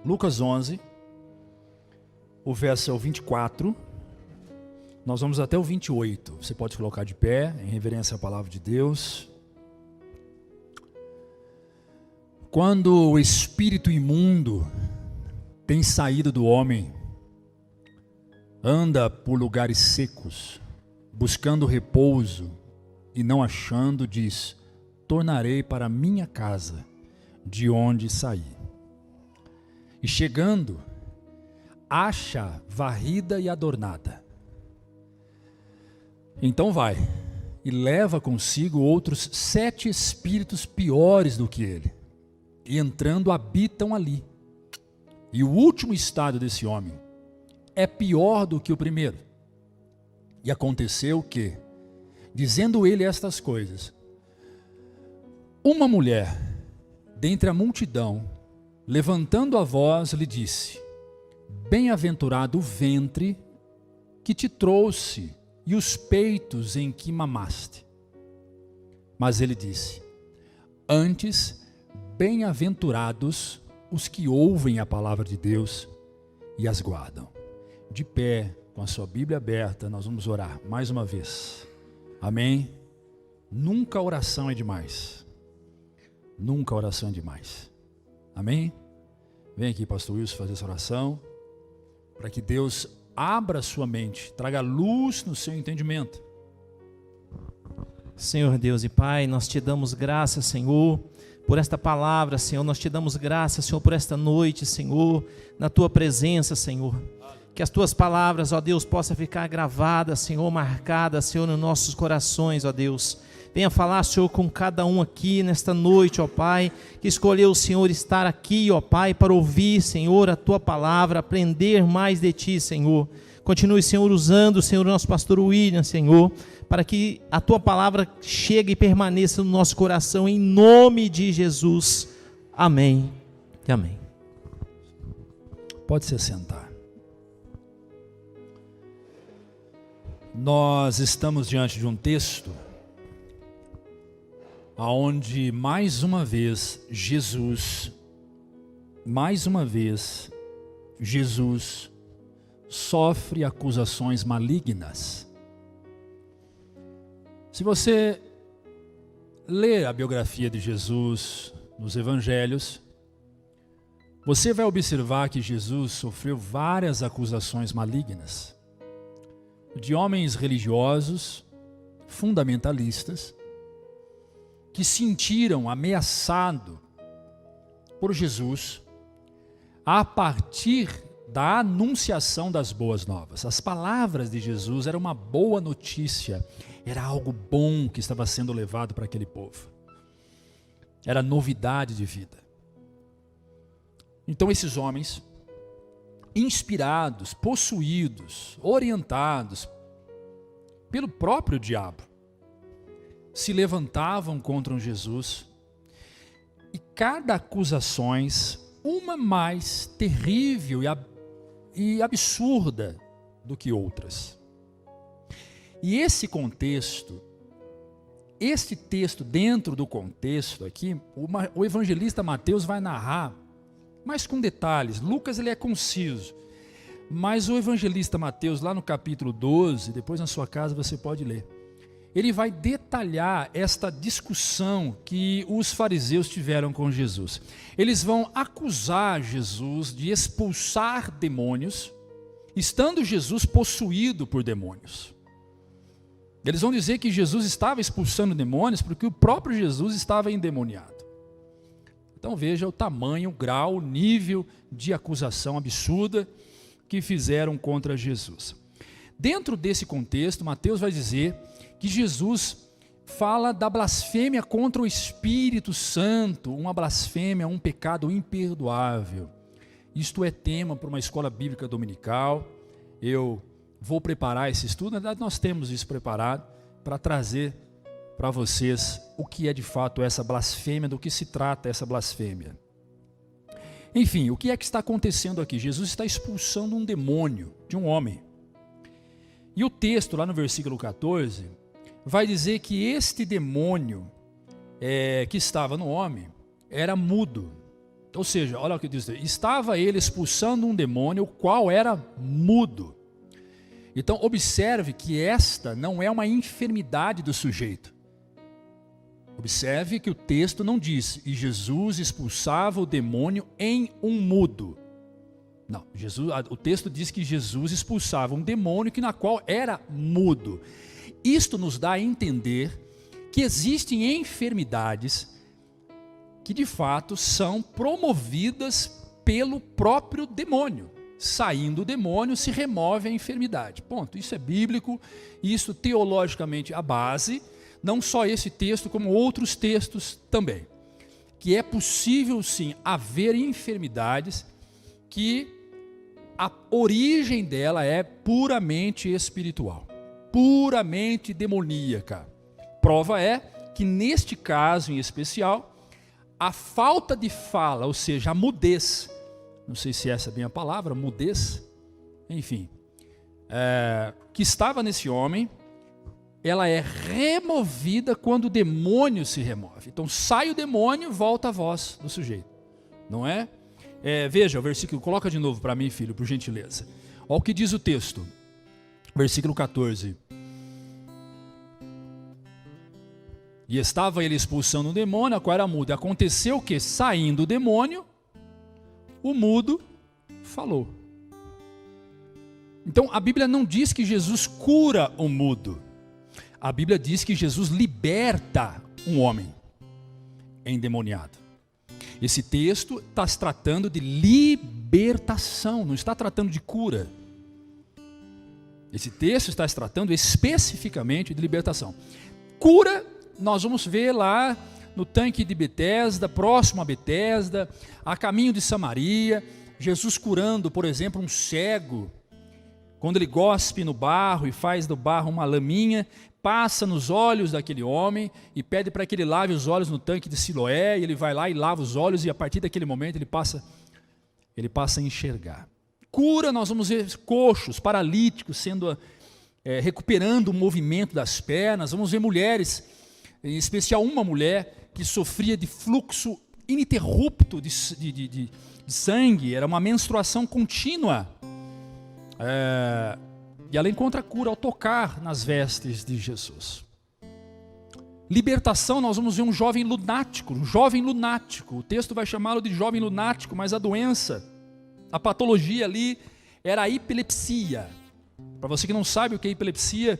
Lucas 11, o verso é o 24, nós vamos até o 28, você pode colocar de pé, em reverência à palavra de Deus. Quando o espírito imundo tem saído do homem, anda por lugares secos, buscando repouso e não achando, diz: tornarei para minha casa, de onde saí. E chegando, acha varrida e adornada. Então vai e leva consigo outros 7 espíritos piores do que ele, e entrando habitam ali. E o último estado desse homem é pior do que o primeiro. E aconteceu que, dizendo ele estas coisas, uma mulher, dentre a multidão, levantando a voz, lhe disse: bem-aventurado o ventre que te trouxe e os peitos em que mamaste. Mas ele disse: antes, bem-aventurados os que ouvem a palavra de Deus e as guardam. De pé, com a sua Bíblia aberta, nós vamos orar mais uma vez. Amém? Nunca oração é demais. Nunca oração é demais. Amém? Vem aqui, pastor Wilson, fazer essa oração, para que Deus abra a sua mente, traga luz no seu entendimento. Senhor Deus e Pai, nós te damos graças, Senhor, por esta palavra, Senhor. Nós te damos graças, Senhor, por esta noite, Senhor, na tua presença, Senhor. Que as tuas palavras, ó Deus, possam ficar gravadas, Senhor, marcadas, Senhor, nos nossos corações, ó Deus. Venha falar, Senhor, com cada um aqui nesta noite, ó Pai, que escolheu o Senhor estar aqui, ó Pai, para ouvir, Senhor, a tua palavra, aprender mais de ti, Senhor. Continue, Senhor, usando, Senhor, o nosso pastor William, Senhor, para que a tua palavra chegue e permaneça no nosso coração, em nome de Jesus. Amém e amém. Pode se sentar. Nós estamos diante de um texto aonde mais uma vez Jesus sofre acusações malignas. Se você ler a biografia de Jesus nos evangelhos, você vai observar que Jesus sofreu várias acusações malignas de homens religiosos, fundamentalistas, que sentiram ameaçado por Jesus a partir da anunciação das boas novas. As palavras de Jesus eram uma boa notícia, era algo bom que estava sendo levado para aquele povo. Era novidade de vida. Então esses homens, inspirados, possuídos, orientados pelo próprio diabo, se levantavam contra Jesus, e cada acusações, uma mais terrível e absurda do que outras. E esse texto dentro do contexto aqui, o evangelista Mateus vai narrar, mas com detalhes. Lucas ele é conciso, mas o evangelista Mateus, lá no capítulo 12, depois na sua casa você pode ler, ele vai detalhar esta discussão que os fariseus tiveram com Jesus. Eles vão acusar Jesus de expulsar demônios, estando Jesus possuído por demônios. Eles vão dizer que Jesus estava expulsando demônios porque o próprio Jesus estava endemoniado. Então veja o tamanho, o grau, o nível de acusação absurda que fizeram contra Jesus. Dentro desse contexto, Mateus vai dizer que Jesus fala da blasfêmia contra o Espírito Santo, uma blasfêmia, um pecado imperdoável. Isto é tema para uma escola bíblica dominical. Eu vou preparar esse estudo, na verdade nós temos isso preparado para trazer para vocês o que é de fato essa blasfêmia, do que se trata essa blasfêmia. Enfim, o que é que está acontecendo aqui? Jesus está expulsando um demônio de um homem. E o texto lá no versículo 14 vai dizer que este demônio que estava no homem era mudo. Ou seja, olha o que diz: estava ele expulsando um demônio, o qual era mudo. Então, observe que esta não é uma enfermidade do sujeito. Observe que o texto não diz: e Jesus expulsava o demônio em um mudo. Não, o texto diz que Jesus expulsava um demônio na qual era mudo. Isto nos dá a entender que existem enfermidades que de fato são promovidas pelo próprio demônio. Saindo o demônio, se remove a enfermidade. Ponto. Isso é bíblico, isso teologicamente a base, não só esse texto, como outros textos também. Que é possível sim haver enfermidades que a origem dela é puramente espiritual, puramente demoníaca. Prova é que neste caso em especial, a falta de fala, ou seja, a mudez, não sei se essa é bem a palavra, mudez, enfim, que estava nesse homem, ela é removida quando o demônio se remove. Então sai o demônio, volta a voz do sujeito, não é? Veja o versículo, coloca de novo para mim, filho, por gentileza. Olha o que diz o texto, versículo 14. E estava ele expulsando o demônio, a qual era mudo. Aconteceu que, saindo o demônio, o mudo falou. Então, a Bíblia não diz que Jesus cura o mudo. A Bíblia diz que Jesus liberta um homem endemoniado. Esse texto está se tratando de libertação, não está tratando de cura. Esse texto está se tratando especificamente de libertação. Cura, nós vamos ver lá no tanque de Betesda, próximo a Betesda, a caminho de Samaria, Jesus curando, por exemplo, um cego, quando ele gospe no barro e faz do barro uma laminha, passa nos olhos daquele homem e pede para que ele lave os olhos no tanque de Siloé, e ele vai lá e lava os olhos, e a partir daquele momento ele passa a enxergar. Cura, nós vamos ver coxos, paralíticos sendo recuperando o movimento das pernas, vamos ver mulheres, em especial uma mulher que sofria de fluxo ininterrupto de sangue, era uma menstruação contínua, e ela encontra cura ao tocar nas vestes de Jesus. Libertação, nós vamos ver um jovem lunático, o texto vai chamá-lo de jovem lunático, mas a doença, a patologia ali era a epilepsia. Para você que não sabe o que é epilepsia,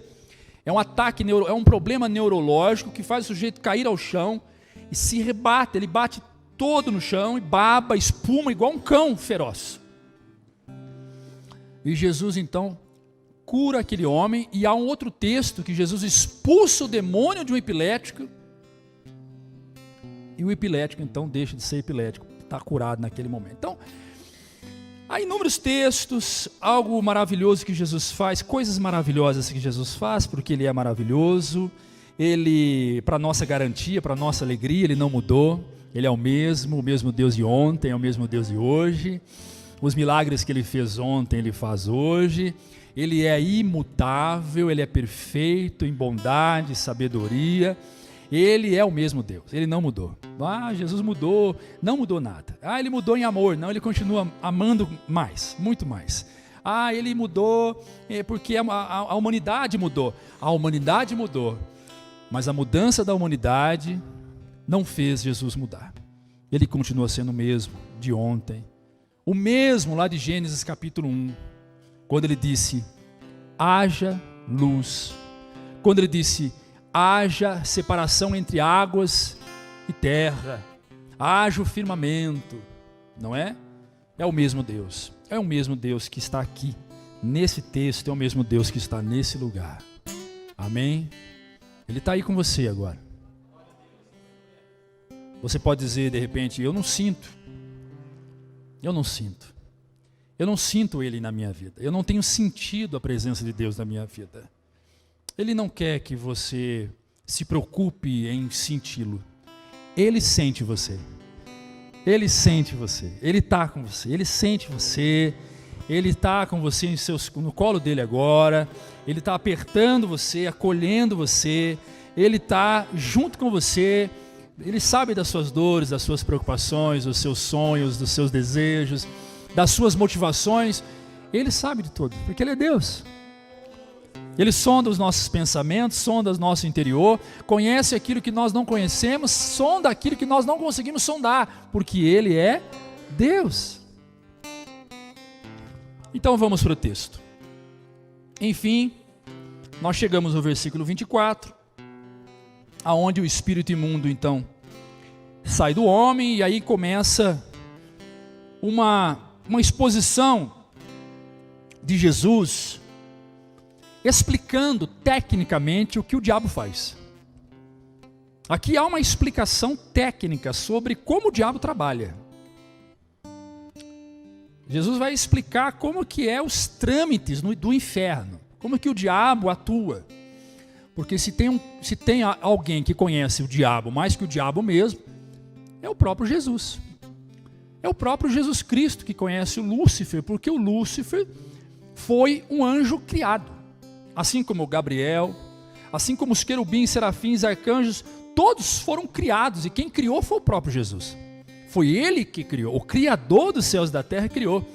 é um ataque, é um problema neurológico que faz o sujeito cair ao chão e se rebate, ele bate todo no chão e baba, espuma igual um cão feroz. E Jesus então cura aquele homem, e há um outro texto que Jesus expulsa o demônio de um epilético, e o epilético então deixa de ser epilético, está curado naquele momento. Então, há inúmeros textos, algo maravilhoso que Jesus faz, coisas maravilhosas que Jesus faz, porque Ele é maravilhoso, Ele, para nossa garantia, para nossa alegria, Ele não mudou, Ele é o mesmo Deus de ontem, é o mesmo Deus de hoje, os milagres que Ele fez ontem, Ele faz hoje, Ele é imutável, Ele é perfeito em bondade, sabedoria, Ele é o mesmo Deus, Ele não mudou. Jesus mudou, não mudou nada. Ele mudou em amor, não, Ele continua amando mais, muito mais. Ele mudou porque a humanidade mudou. A humanidade mudou, mas a mudança da humanidade não fez Jesus mudar. Ele continua sendo o mesmo de ontem, o mesmo lá de Gênesis capítulo 1, quando Ele disse, haja luz, quando Ele disse, haja separação entre águas e terra, haja o firmamento, não é? É o mesmo Deus, é o mesmo Deus que está aqui, nesse texto, é o mesmo Deus que está nesse lugar, amém? Ele está aí com você agora. Você pode dizer de repente, eu não sinto Ele na minha vida, eu não tenho sentido a presença de Deus na minha vida. Ele não quer que você se preocupe em senti-lo. Ele sente você. Ele sente você. Ele está com você. Ele sente você. Ele está com você no colo dele agora. Ele está apertando você, acolhendo você. Ele está junto com você, Ele sabe das suas dores, das suas preocupações, dos seus sonhos, dos seus desejos, das suas motivações. Ele sabe de tudo, porque Ele é Deus. Ele sonda os nossos pensamentos, sonda o nosso interior, conhece aquilo que nós não conhecemos, sonda aquilo que nós não conseguimos sondar, porque Ele é Deus. Então vamos para o texto. Enfim, nós chegamos no versículo 24, aonde o espírito imundo então sai do homem, e aí começa uma exposição de Jesus explicando tecnicamente o que o diabo faz. Aqui há uma explicação técnica sobre como o diabo trabalha. Jesus vai explicar como que é os trâmites do inferno, como que o diabo atua. Porque se tem alguém que conhece o diabo mais que o diabo mesmo, é o próprio Jesus. É o próprio Jesus Cristo que conhece o Lúcifer, porque o Lúcifer foi um anjo criado. Assim como o Gabriel, assim como os querubins, serafins, arcanjos, todos foram criados, e quem criou foi o próprio Jesus. Foi Ele que criou, o Criador dos céus e da terra criou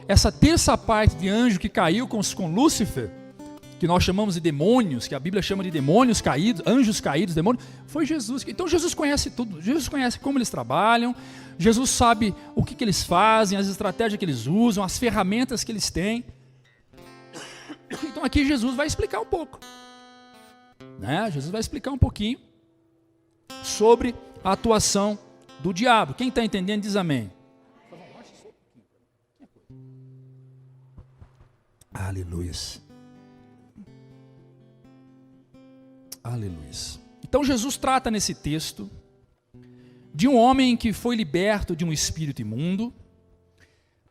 essa terça parte de anjo que caiu com Lúcifer, que nós chamamos de demônios, que a Bíblia chama de demônios caídos, anjos caídos, demônios, foi Jesus. Então Jesus conhece tudo, Jesus conhece como eles trabalham, Jesus sabe o que eles fazem, as estratégias que eles usam, as ferramentas que eles têm. Então aqui Jesus vai explicar um pouco, né? Jesus vai explicar um pouquinho sobre a atuação do diabo. Quem está entendendo diz amém. Aleluia. Aleluia. Então Jesus trata nesse texto de um homem que foi liberto de um espírito imundo,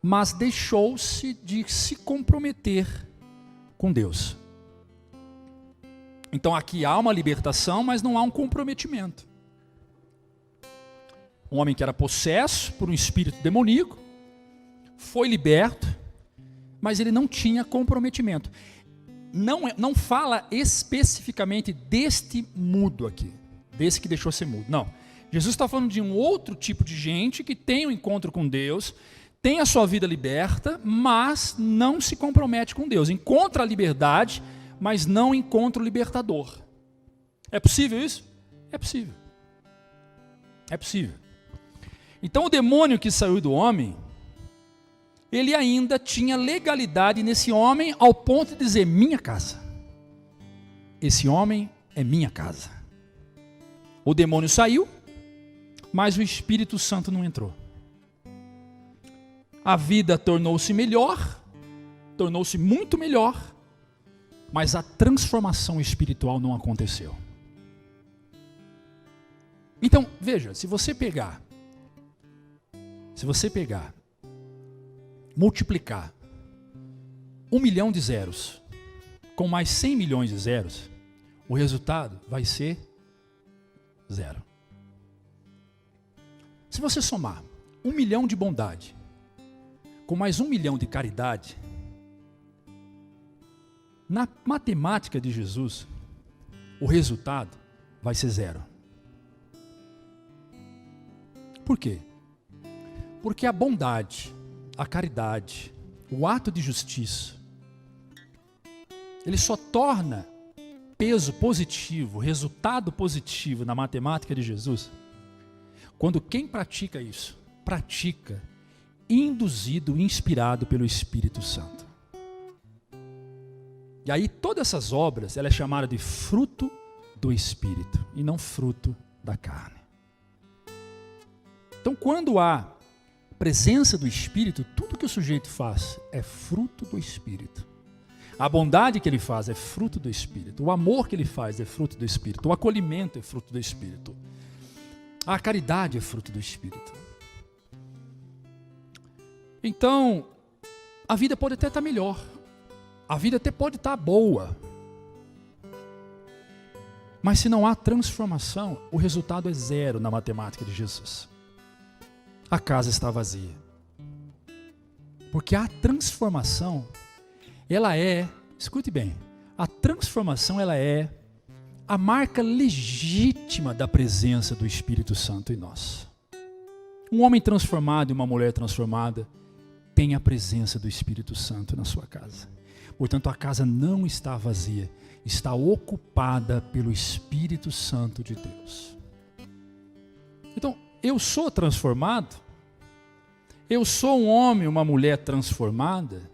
mas deixou-se de se comprometer com Deus. Então aqui há uma libertação, mas não há um comprometimento. Um homem que era possesso por um espírito demoníaco, foi liberto, mas ele não tinha comprometimento. Não fala especificamente deste mudo aqui, desse que deixou ser mudo, não. Jesus está falando de um outro tipo de gente que tem um encontro com Deus, tem a sua vida liberta, mas não se compromete com Deus. Encontra a liberdade, mas não encontra o libertador. É possível isso? É possível. É possível. Então o demônio que saiu do homem, ele ainda tinha legalidade nesse homem ao ponto de dizer, minha casa. Esse homem é minha casa. O demônio saiu, mas o Espírito Santo não entrou. A vida tornou-se melhor, tornou-se muito melhor, mas a transformação espiritual não aconteceu. Então, veja, se você pegar, multiplicar 1 milhão de zeros com mais 100 milhões de zeros, o resultado vai ser 0. Se você somar 1 milhão de bondade com mais 1 milhão de caridade, na matemática de Jesus, o resultado vai ser 0. Por quê? Porque a bondade, a caridade, o ato de justiça, ele só torna peso positivo, resultado positivo na matemática de Jesus, quando quem pratica isso, pratica induzido, inspirado pelo Espírito Santo. E aí todas essas obras, ela é chamada de fruto do Espírito, e não fruto da carne. Então quando há presença do Espírito, tudo que o sujeito faz é fruto do Espírito. A bondade que ele faz é fruto do Espírito. O amor que ele faz é fruto do Espírito. O acolhimento é fruto do Espírito. A caridade é fruto do Espírito. Então, a vida pode até estar melhor. A vida até pode estar boa. Mas se não há transformação, o resultado é 0 na matemática de Jesus. A casa está vazia. Porque a transformação, ela é, escute bem, a transformação ela é a marca legítima da presença do Espírito Santo em nós. Um homem transformado e uma mulher transformada tem a presença do Espírito Santo na sua casa. Portanto, a casa não está vazia, está ocupada pelo Espírito Santo de Deus. Então, eu sou transformado? Eu sou um homem, uma mulher transformada?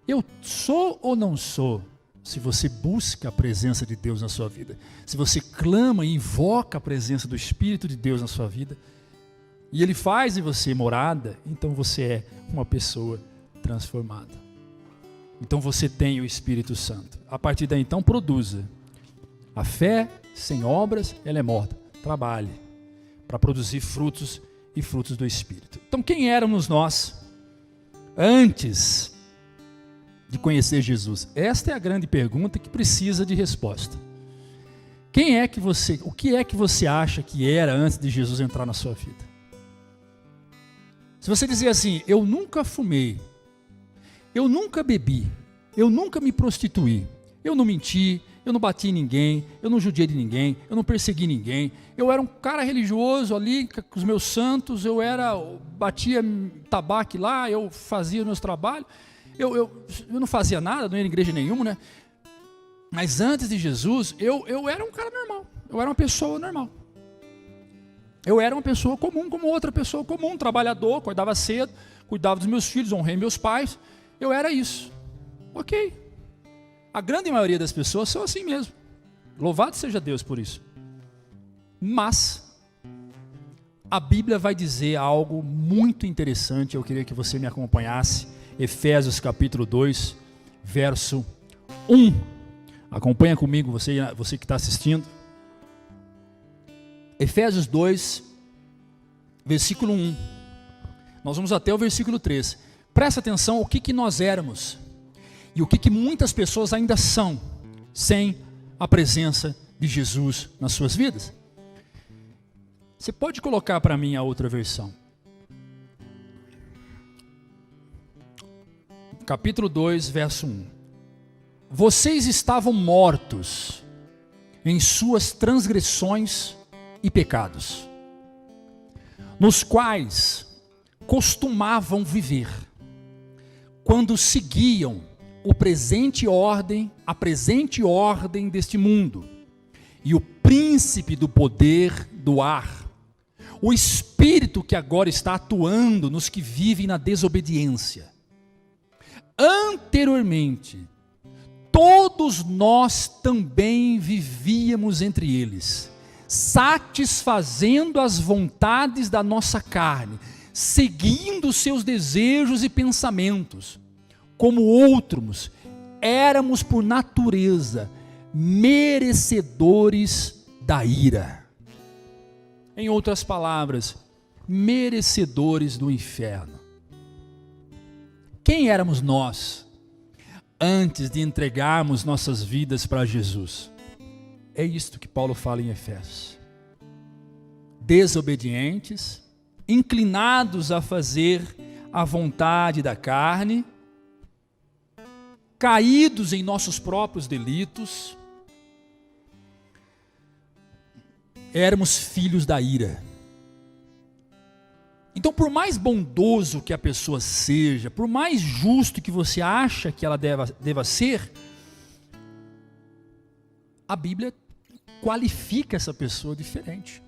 Eu sou ou não sou? Se você busca a presença de Deus na sua vida, se você clama e invoca a presença do Espírito de Deus na sua vida, e Ele faz em você morada, então você é uma pessoa transformada. Então você tem o Espírito Santo. A partir daí então produza. A fé sem obras, ela é morta. Trabalhe para produzir frutos e frutos do Espírito. Então quem éramos nós antes de conhecer Jesus? Esta é a grande pergunta que precisa de resposta. O que é que você acha que era antes de Jesus entrar na sua vida? Se você dizer assim, eu nunca fumei, eu nunca bebi, eu nunca me prostituí, eu não menti, eu não bati em ninguém, eu não judiei de ninguém, eu não persegui ninguém, eu era um cara religioso ali com os meus santos, eu batia tabaco lá, eu fazia os meus trabalhos, eu não fazia nada, não ia em igreja nenhuma, né? Mas antes de Jesus, eu era um cara normal, eu era uma pessoa normal. Eu era uma pessoa comum, como outra pessoa comum, trabalhador, acordava cedo, cuidava dos meus filhos, honrei meus pais, eu era isso. Ok. A grande maioria das pessoas são assim mesmo. Louvado seja Deus por isso. Mas a Bíblia vai dizer algo muito interessante, eu queria que você me acompanhasse. Efésios capítulo 2, verso 1. Acompanha comigo, você que está assistindo. Efésios 2, versículo 1. Nós vamos até o versículo 3. Presta atenção o que nós éramos e o que muitas pessoas ainda são sem a presença de Jesus nas suas vidas. Você pode colocar para mim a outra versão. Capítulo 2, verso 1. Vocês estavam mortos em suas transgressões e pecados, nos quais costumavam viver, quando seguiam a presente ordem deste mundo, e o príncipe do poder do ar, o espírito que agora está atuando nos que vivem na desobediência. Anteriormente, todos nós também vivíamos entre eles, satisfazendo as vontades da nossa carne, seguindo seus desejos e pensamentos. Como outros, éramos por natureza merecedores da ira. Em outras palavras, merecedores do inferno. Quem éramos nós antes de entregarmos nossas vidas para Jesus? É isto que Paulo fala em Efésios. Desobedientes, inclinados a fazer a vontade da carne, caídos em nossos próprios delitos, éramos filhos da ira. Então, por mais bondoso que a pessoa seja, por mais justo que você acha que ela deva ser, a Bíblia qualifica essa pessoa diferente.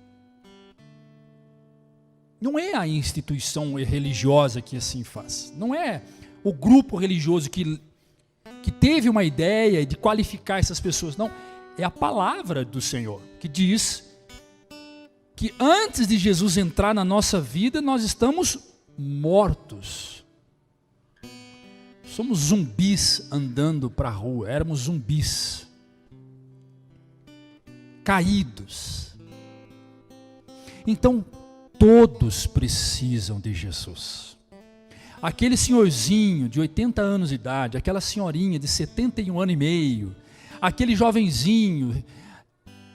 Não é a instituição religiosa que assim faz. Não é o grupo religioso que teve uma ideia de qualificar essas pessoas. Não, é a palavra do Senhor que diz que antes de Jesus entrar na nossa vida, nós estamos mortos. Somos zumbis andando para a rua, éramos zumbis. Caídos. Então, todos precisam de Jesus. Aquele senhorzinho de 80 anos de idade, aquela senhorinha de 71 anos e meio, aquele jovenzinho,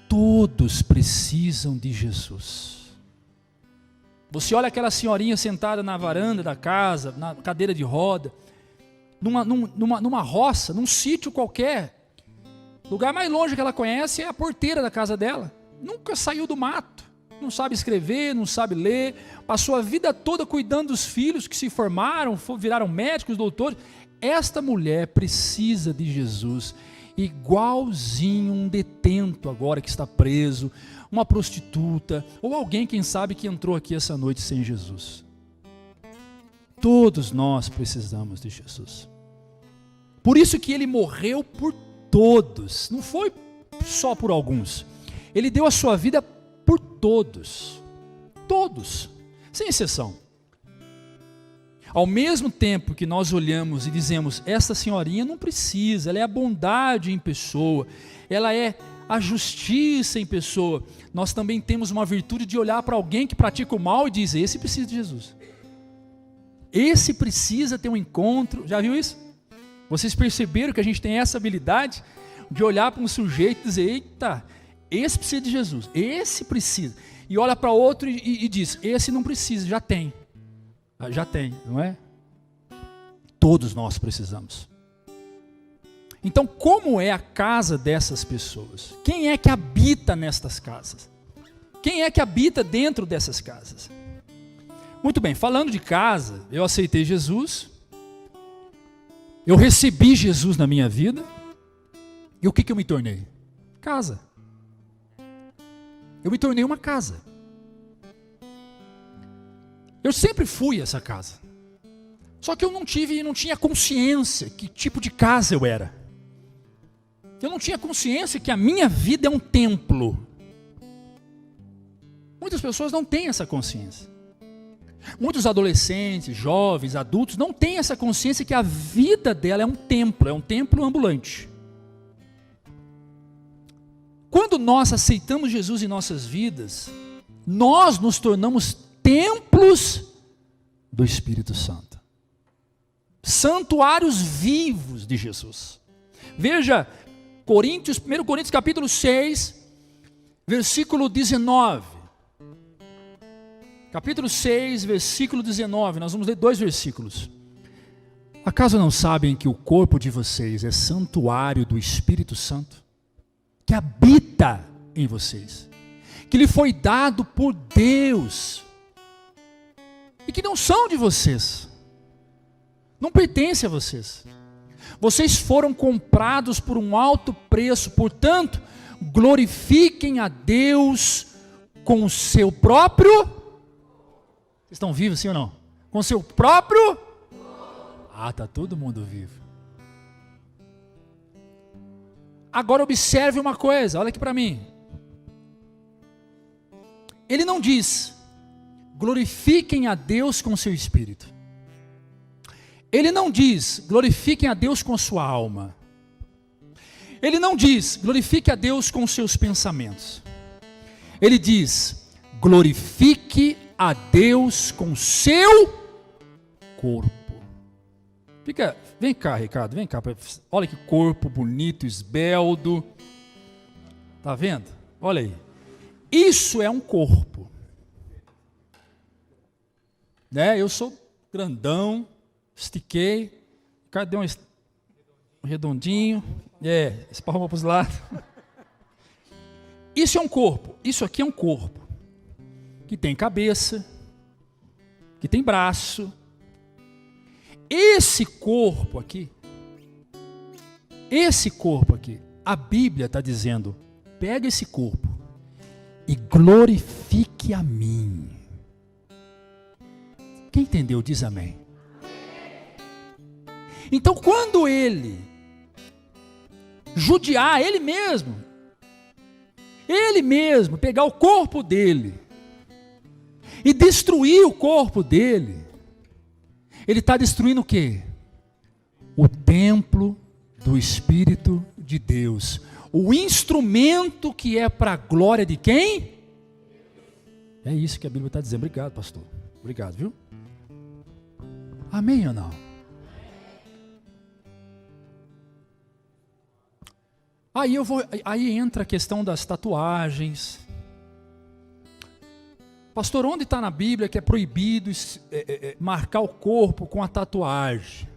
todos precisam de Jesus. Você olha aquela senhorinha sentada na varanda da casa, na cadeira de roda, numa roça, num sítio qualquer, O lugar mais longe que ela conhece é a porteira da casa dela. Nunca saiu do mato. Não sabe escrever, não sabe ler. Passou a vida toda cuidando dos filhos que se formaram, viraram médicos, doutores. Esta mulher precisa de Jesus. Igualzinho um detento agora que está preso, uma prostituta, ou alguém, quem sabe, que entrou aqui essa noite sem Jesus. Todos nós precisamos de Jesus. Por isso que ele morreu por todos, não foi só por alguns. Ele deu a sua vida por todos, todos, sem exceção. Ao mesmo tempo que nós olhamos e dizemos, essa senhorinha não precisa, ela é a bondade em pessoa, ela é a justiça em pessoa, nós também temos uma virtude de olhar para alguém que pratica o mal e dizer, esse precisa de Jesus. Esse precisa ter um encontro, já viu isso? Vocês perceberam que a gente tem essa habilidade de olhar para um sujeito e dizer, eita, esse precisa de Jesus, esse precisa. E olha para outro e diz, esse não precisa, já tem. Já tem, não é? Todos nós precisamos. Então, como é a casa dessas pessoas? Quem é que habita nestas casas? Quem é que habita dentro dessas casas? Muito bem, falando de casa, eu aceitei Jesus, eu recebi Jesus na minha vida, e o que eu me tornei? Casa. Eu me tornei uma casa. Eu sempre fui essa casa. Só que eu não tinha consciência que tipo de casa eu era. Eu não tinha consciência que a minha vida é um templo. Muitas pessoas não têm essa consciência. Muitos adolescentes, jovens, adultos não têm essa consciência que a vida dela é um templo ambulante. Quando nós aceitamos Jesus em nossas vidas, nós nos tornamos templos do Espírito Santo. Santuários vivos de Jesus. Veja, 1 Coríntios capítulo 6, versículo 19. Capítulo 6, versículo 19, nós vamos ler 2 versículos. Acaso não sabem que o corpo de vocês é santuário do Espírito Santo? Que habita em vocês, que lhe foi dado por Deus, e que não são de vocês, não pertence a vocês. Vocês foram comprados por um alto preço, portanto, glorifiquem a Deus com o seu próprio. Vocês estão vivos, sim ou não? Com o seu próprio. Está todo mundo vivo. Agora observe uma coisa, olha aqui para mim. Ele não diz, glorifiquem a Deus com o seu espírito. Ele não diz, glorifiquem a Deus com a sua alma. Ele não diz, glorifique a Deus com os seus pensamentos. Ele diz, glorifique a Deus com o seu corpo. Vem cá, Ricardo, vem cá. Olha que corpo bonito, esbelto. Tá vendo? Olha aí. Isso é um corpo. Né? Eu sou grandão, estiquei. Ricardo deu um redondinho. Esparramou para os lados. Isso é um corpo. Isso aqui é um corpo. Que tem cabeça, que tem braço. Esse corpo aqui, a Bíblia está dizendo, pega esse corpo e glorifique a mim. Quem entendeu diz amém. Então quando ele judiar ele mesmo pegar o corpo dele e destruir o corpo dele, ele está destruindo o quê? O templo do Espírito de Deus. O instrumento que é para a glória de quem? É isso que a Bíblia está dizendo. Obrigado, pastor. Obrigado, viu? Amém ou não? Aí entra a questão das tatuagens. Pastor, onde está na Bíblia que é proibido marcar o corpo com a tatuagem?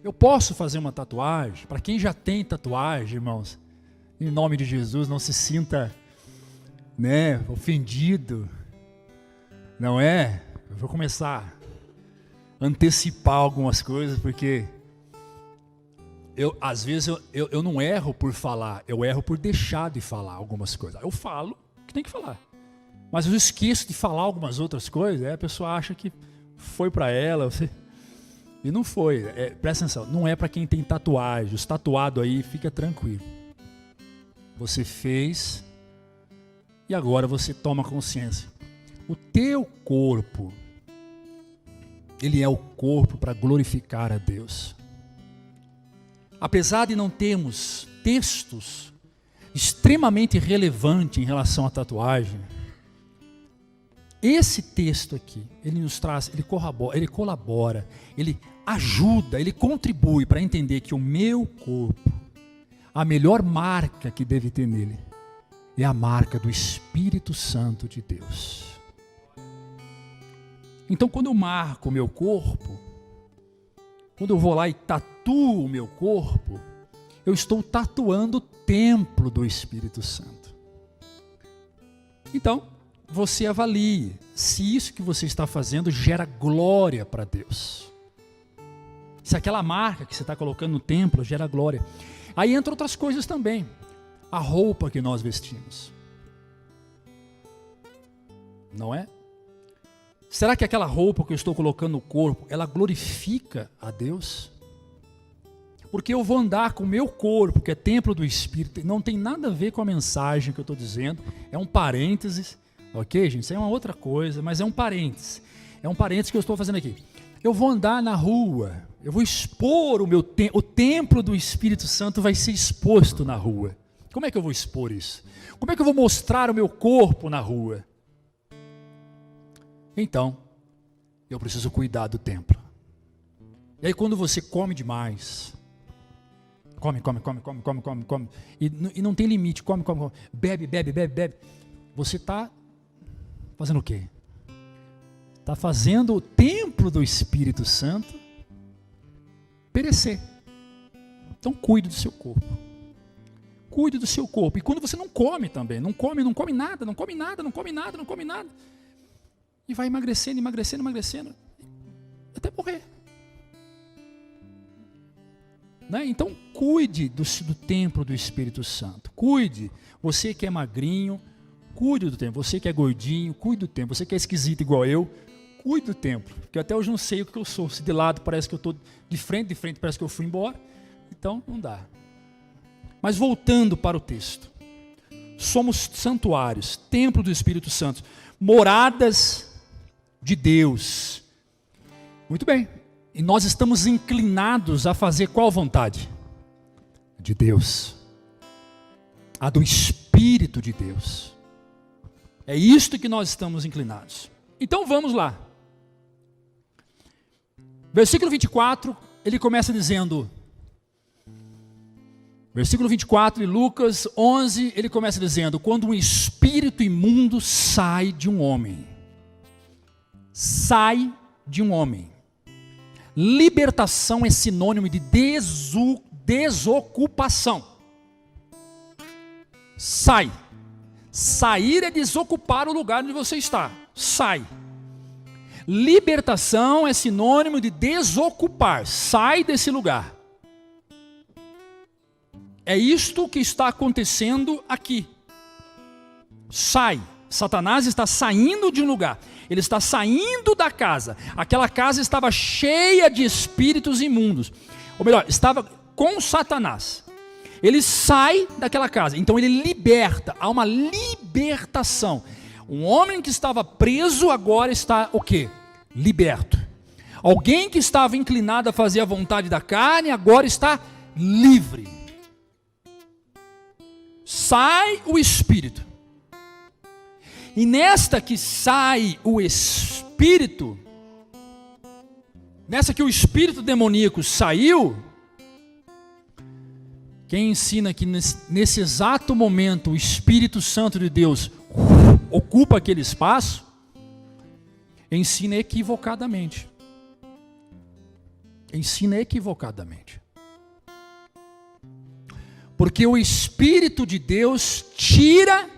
Eu posso fazer uma tatuagem? Para quem já tem tatuagem, irmãos, em nome de Jesus, não se sinta, ofendido. Não é? Eu vou começar a antecipar algumas coisas, porque às vezes eu não erro por falar, eu erro por deixar de falar algumas coisas. Eu falo o que tem que falar, mas eu esqueço de falar algumas outras coisas, aí a pessoa acha que foi para ela, e não foi. Presta atenção, não é para quem tem tatuagem. Os tatuados aí, fica tranquilo. Você fez e agora você toma consciência. O teu corpo, ele é o corpo para glorificar a Deus. Apesar de não termos textos extremamente relevantes em relação à tatuagem, esse texto aqui, ele nos traz, ele colabora, ele ajuda, ele contribui para entender que o meu corpo, a melhor marca que deve ter nele, é a marca do Espírito Santo de Deus. Então, quando eu marco o meu corpo, quando eu vou lá e tatuo o meu corpo, eu estou tatuando o templo do Espírito Santo. Então, você avalie se isso que você está fazendo gera glória para Deus. Se aquela marca que você está colocando no templo gera glória. Aí entra outras coisas também. A roupa que nós vestimos. Não é? Será que aquela roupa que eu estou colocando no corpo, ela glorifica a Deus? Porque eu vou andar com o meu corpo, que é templo do Espírito, não tem nada a ver com a mensagem que eu estou dizendo, é um parênteses, ok, gente? Isso é uma outra coisa, mas é um parênteses. É um parênteses que eu estou fazendo aqui. Eu vou andar na rua, eu vou expor o templo do Espírito Santo vai ser exposto na rua. Como é que eu vou expor isso? Como é que eu vou mostrar o meu corpo na rua? Então, eu preciso cuidar do templo. E aí quando você come demais, come, e não tem limite, come, bebe, você está fazendo o quê? Está fazendo o templo do Espírito Santo perecer. Então cuide do seu corpo. Cuide do seu corpo. E quando você não come também, não come nada, e vai emagrecendo, até morrer. Né? Então cuide do templo do Espírito Santo. Cuide. Você que é magrinho, cuide do templo. Você que é gordinho, cuide do templo. Você que é esquisito igual eu, cuide do templo. Porque até hoje eu não sei o que eu sou. Se de lado parece que eu estou de frente parece que eu fui embora. Então não dá. Mas voltando para o texto. Somos santuários, templo do Espírito Santo, moradas de Deus. Muito bem. E nós estamos inclinados a fazer qual vontade? De Deus. A do Espírito de Deus. É isto que nós estamos inclinados. Então vamos lá. Versículo 24, ele começa dizendo... Versículo 24 de Lucas 11, ele começa dizendo: quando um espírito imundo sai de um homem. Sai de um homem. Libertação é sinônimo de desocupação. Sai. Sair é desocupar o lugar onde você está. Sai. Libertação é sinônimo de desocupar. Sai desse lugar. É isto que está acontecendo aqui. Sai. Satanás está saindo de um lugar. Ele está saindo da casa. Aquela casa estava cheia de espíritos imundos. Ou melhor, estava com Satanás. Ele sai daquela casa. Então ele liberta. Há uma libertação. Um homem que estava preso agora está o quê? Liberto. Alguém que estava inclinado a fazer a vontade da carne agora está livre. Sai o espírito. E nesta que sai o espírito, nessa que o espírito demoníaco saiu, quem ensina que nesse exato momento o Espírito Santo de Deus ocupa aquele espaço, ensina equivocadamente. ensina equivocadamente. Porque o Espírito de Deus tira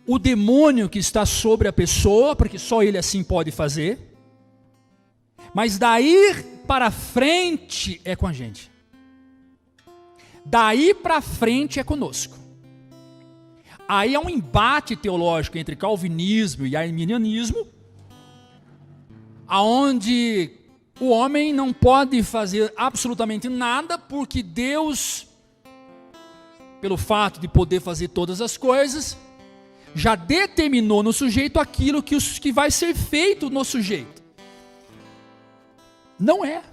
o demônio que está sobre a pessoa, porque só ele assim pode fazer, mas daí para frente é com a gente. Daí para frente é conosco. Aí é um embate teológico entre calvinismo e arminianismo, aonde o homem não pode fazer absolutamente nada, porque Deus, pelo fato de poder fazer todas as coisas, já determinou no sujeito aquilo que vai ser feito no sujeito. Não é.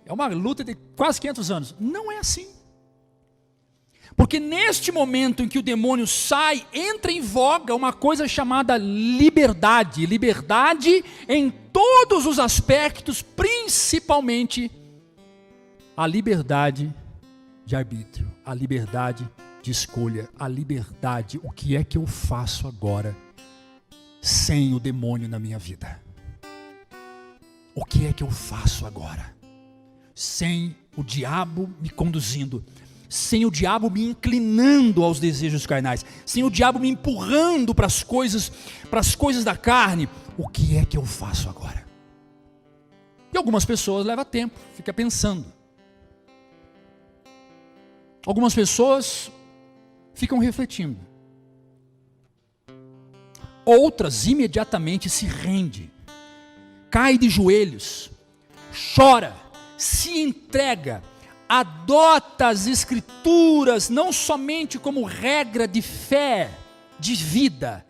É uma luta de quase 500 anos. Não é assim. Porque neste momento em que o demônio sai, entra em voga uma coisa chamada liberdade. Liberdade em todos os aspectos, principalmente a liberdade de arbítrio, a liberdade de escolha, a liberdade. O que é que eu faço agora sem o demônio na minha vida? O que é que eu faço agora sem o diabo me conduzindo? Sem o diabo me inclinando aos desejos carnais, sem o diabo me empurrando para as coisas da carne, o que é que eu faço agora? E algumas pessoas levam tempo, fica pensando. Algumas pessoas ficam refletindo. Outras imediatamente se rendem, cai de joelhos, chora, se entrega, adota as Escrituras não somente como regra de fé, de vida,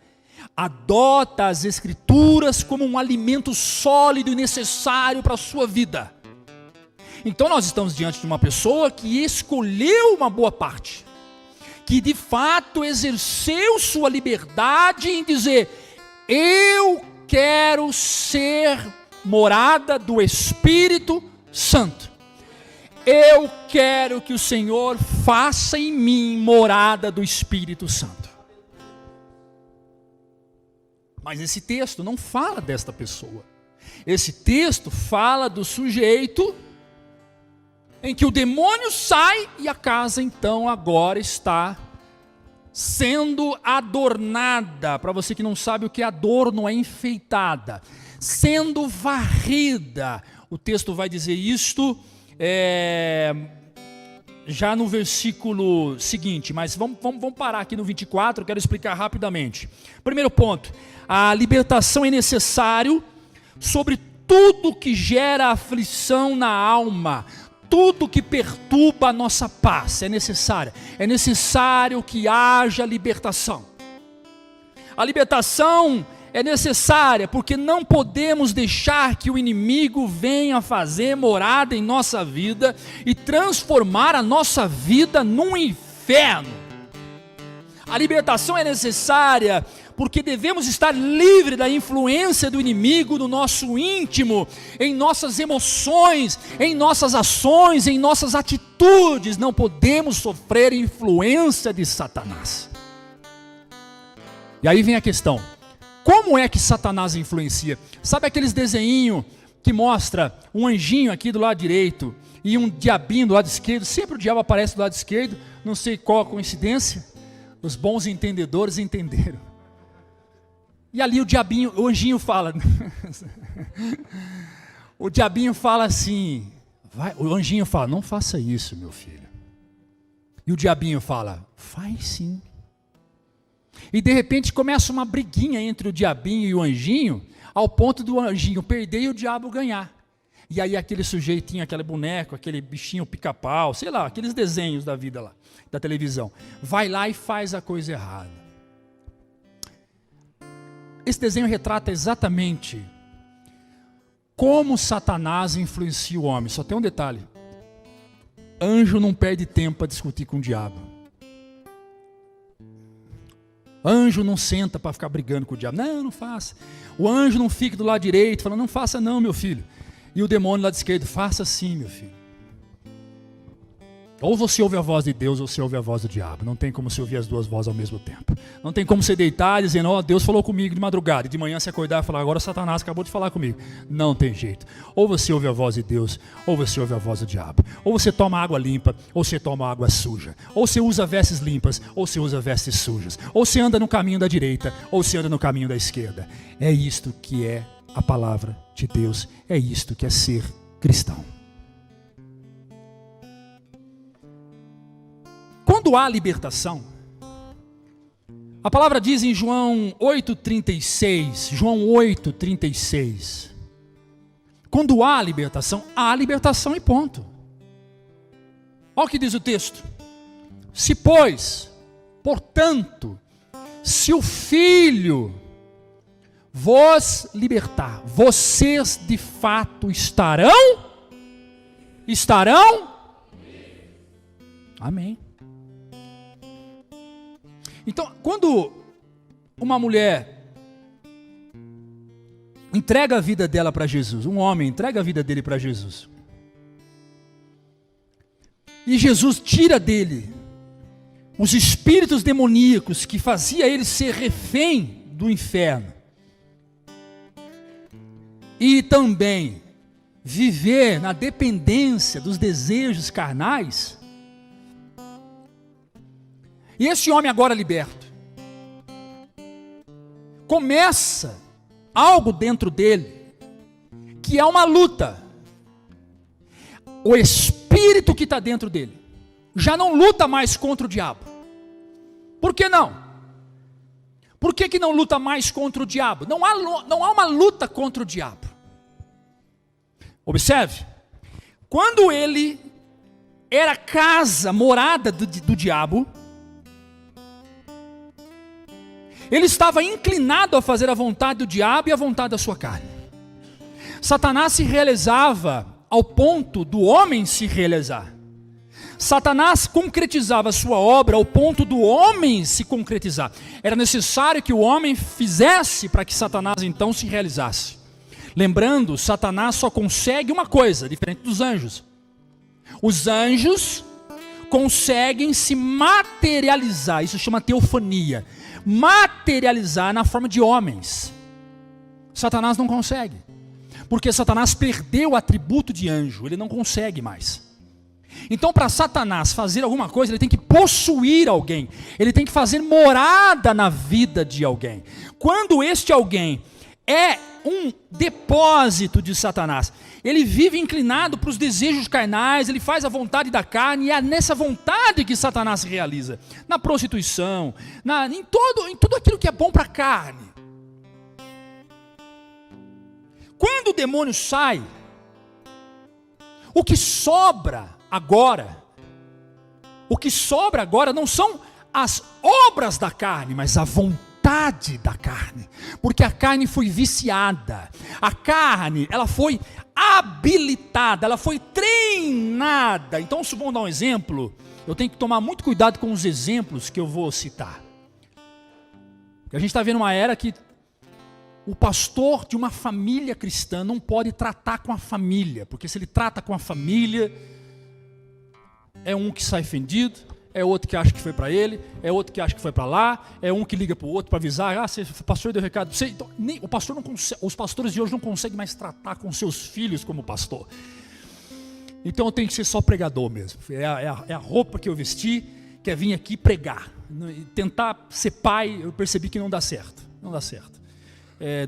adota as Escrituras como um alimento sólido e necessário para a sua vida. Então nós estamos diante de uma pessoa que escolheu uma boa parte, que de fato exerceu sua liberdade em dizer: eu quero ser morada do Espírito Santo. Eu quero que o Senhor faça em mim morada do Espírito Santo. Mas esse texto não fala desta pessoa. Esse texto fala do sujeito em que o demônio sai e a casa então agora está sendo adornada. Para você que não sabe o que é adorno, é enfeitada, sendo varrida. O texto vai dizer isto já no versículo seguinte, mas vamos parar aqui no 24, quero explicar rapidamente. Primeiro ponto: a libertação é necessário sobre tudo que gera aflição na alma, tudo que perturba a nossa paz. É necessário que haja libertação. A libertação é necessária porque não podemos deixar que o inimigo venha fazer morada em nossa vida e transformar a nossa vida num inferno. A libertação é necessária porque devemos estar livres da influência do inimigo no nosso íntimo, em nossas emoções, em nossas ações, em nossas atitudes. Não podemos sofrer influência de Satanás. E aí vem a questão: como é que Satanás influencia? Sabe aqueles desenhinhos que mostra um anjinho aqui do lado direito e um diabinho do lado esquerdo? Sempre o diabo aparece do lado esquerdo, não sei qual a coincidência. Os bons entendedores entenderam. E ali o anjinho fala, o diabinho fala assim, o anjinho fala: não faça isso, meu filho. E o diabinho fala: faz sim. E de repente começa uma briguinha entre o diabinho e o anjinho, ao ponto do anjinho perder e o diabo ganhar. E aí aquele sujeitinho, aquele boneco, aquele bichinho pica-pau, sei lá, aqueles desenhos da vida lá, da televisão, vai lá e faz a coisa errada. Esse desenho retrata exatamente como Satanás influencia o homem. Só tem um detalhe: anjo não perde tempo para discutir com o diabo. Anjo não senta para ficar brigando com o diabo. Não faça. O anjo não fica do lado direito falando: não faça não, meu filho. E o demônio do lado esquerdo: faça sim, meu filho. Ou você ouve a voz de Deus ou você ouve a voz do diabo. Não tem como você ouvir as duas vozes ao mesmo tempo. Não tem como você deitar dizendo, ó, Deus falou comigo de madrugada. E de manhã você acordar e falar, agora Satanás acabou de falar comigo. Não tem jeito. Ou você ouve a voz de Deus ou você ouve a voz do diabo. Ou você toma água limpa ou você toma água suja. Ou você usa vestes limpas ou você usa vestes sujas. Ou você anda no caminho da direita ou você anda no caminho da esquerda. É isto que é a palavra de Deus. É isto que é ser cristão. Quando há libertação, a palavra diz em João 8,36, quando há libertação e ponto. Olha o que diz o texto. Se pois, portanto, se o Filho vos libertar, vocês de fato estarão? Amém. Então, quando uma mulher entrega a vida dela para Jesus, um homem entrega a vida dele para Jesus, e Jesus tira dele os espíritos demoníacos que fazia ele ser refém do inferno, e também viver na dependência dos desejos carnais, e esse homem agora liberto, começa algo dentro dele, que é uma luta. O espírito que está dentro dele, já não luta mais contra o diabo. Por que não? Por que não luta mais contra o diabo? Não há uma luta contra o diabo. Observe, quando ele era casa, morada do diabo, ele estava inclinado a fazer a vontade do diabo e a vontade da sua carne. Satanás se realizava ao ponto do homem se realizar. Satanás concretizava a sua obra ao ponto do homem se concretizar. Era necessário que o homem fizesse para que Satanás então se realizasse. Lembrando, Satanás só consegue uma coisa, diferente dos anjos. Os anjos conseguem se materializar, isso chama teofania. Materializar na forma de homens. Satanás não consegue, porque Satanás perdeu o atributo de anjo, ele não consegue mais. Então, para Satanás fazer alguma coisa, ele tem que possuir alguém, ele tem que fazer morada na vida de alguém. Quando este alguém é um depósito de Satanás, ele vive inclinado para os desejos carnais, ele faz a vontade da carne, e é nessa vontade que Satanás se realiza, na prostituição, em tudo aquilo que é bom para a carne. Quando o demônio sai, o que sobra agora não são as obras da carne, mas a vontade da carne, porque a carne foi viciada, a carne, ela foi habilitada, ela foi treinada. Então, se vamos dar um exemplo, eu tenho que tomar muito cuidado com os exemplos que eu vou citar, porque a gente está vendo uma era que o pastor de uma família cristã não pode tratar com a família, porque se ele trata com a família, é um que sai ofendido, é outro que acha que foi para ele, é outro que acha que foi para lá, é um que liga para o outro para avisar, o pastor deu recado. Então, o pastor não consegue, os pastores de hoje não conseguem mais tratar com seus filhos como pastor. Então eu tenho que ser só pregador mesmo. É a roupa que eu vesti, que é vir aqui pregar. Tentar ser pai, eu percebi que não dá certo. Não dá certo.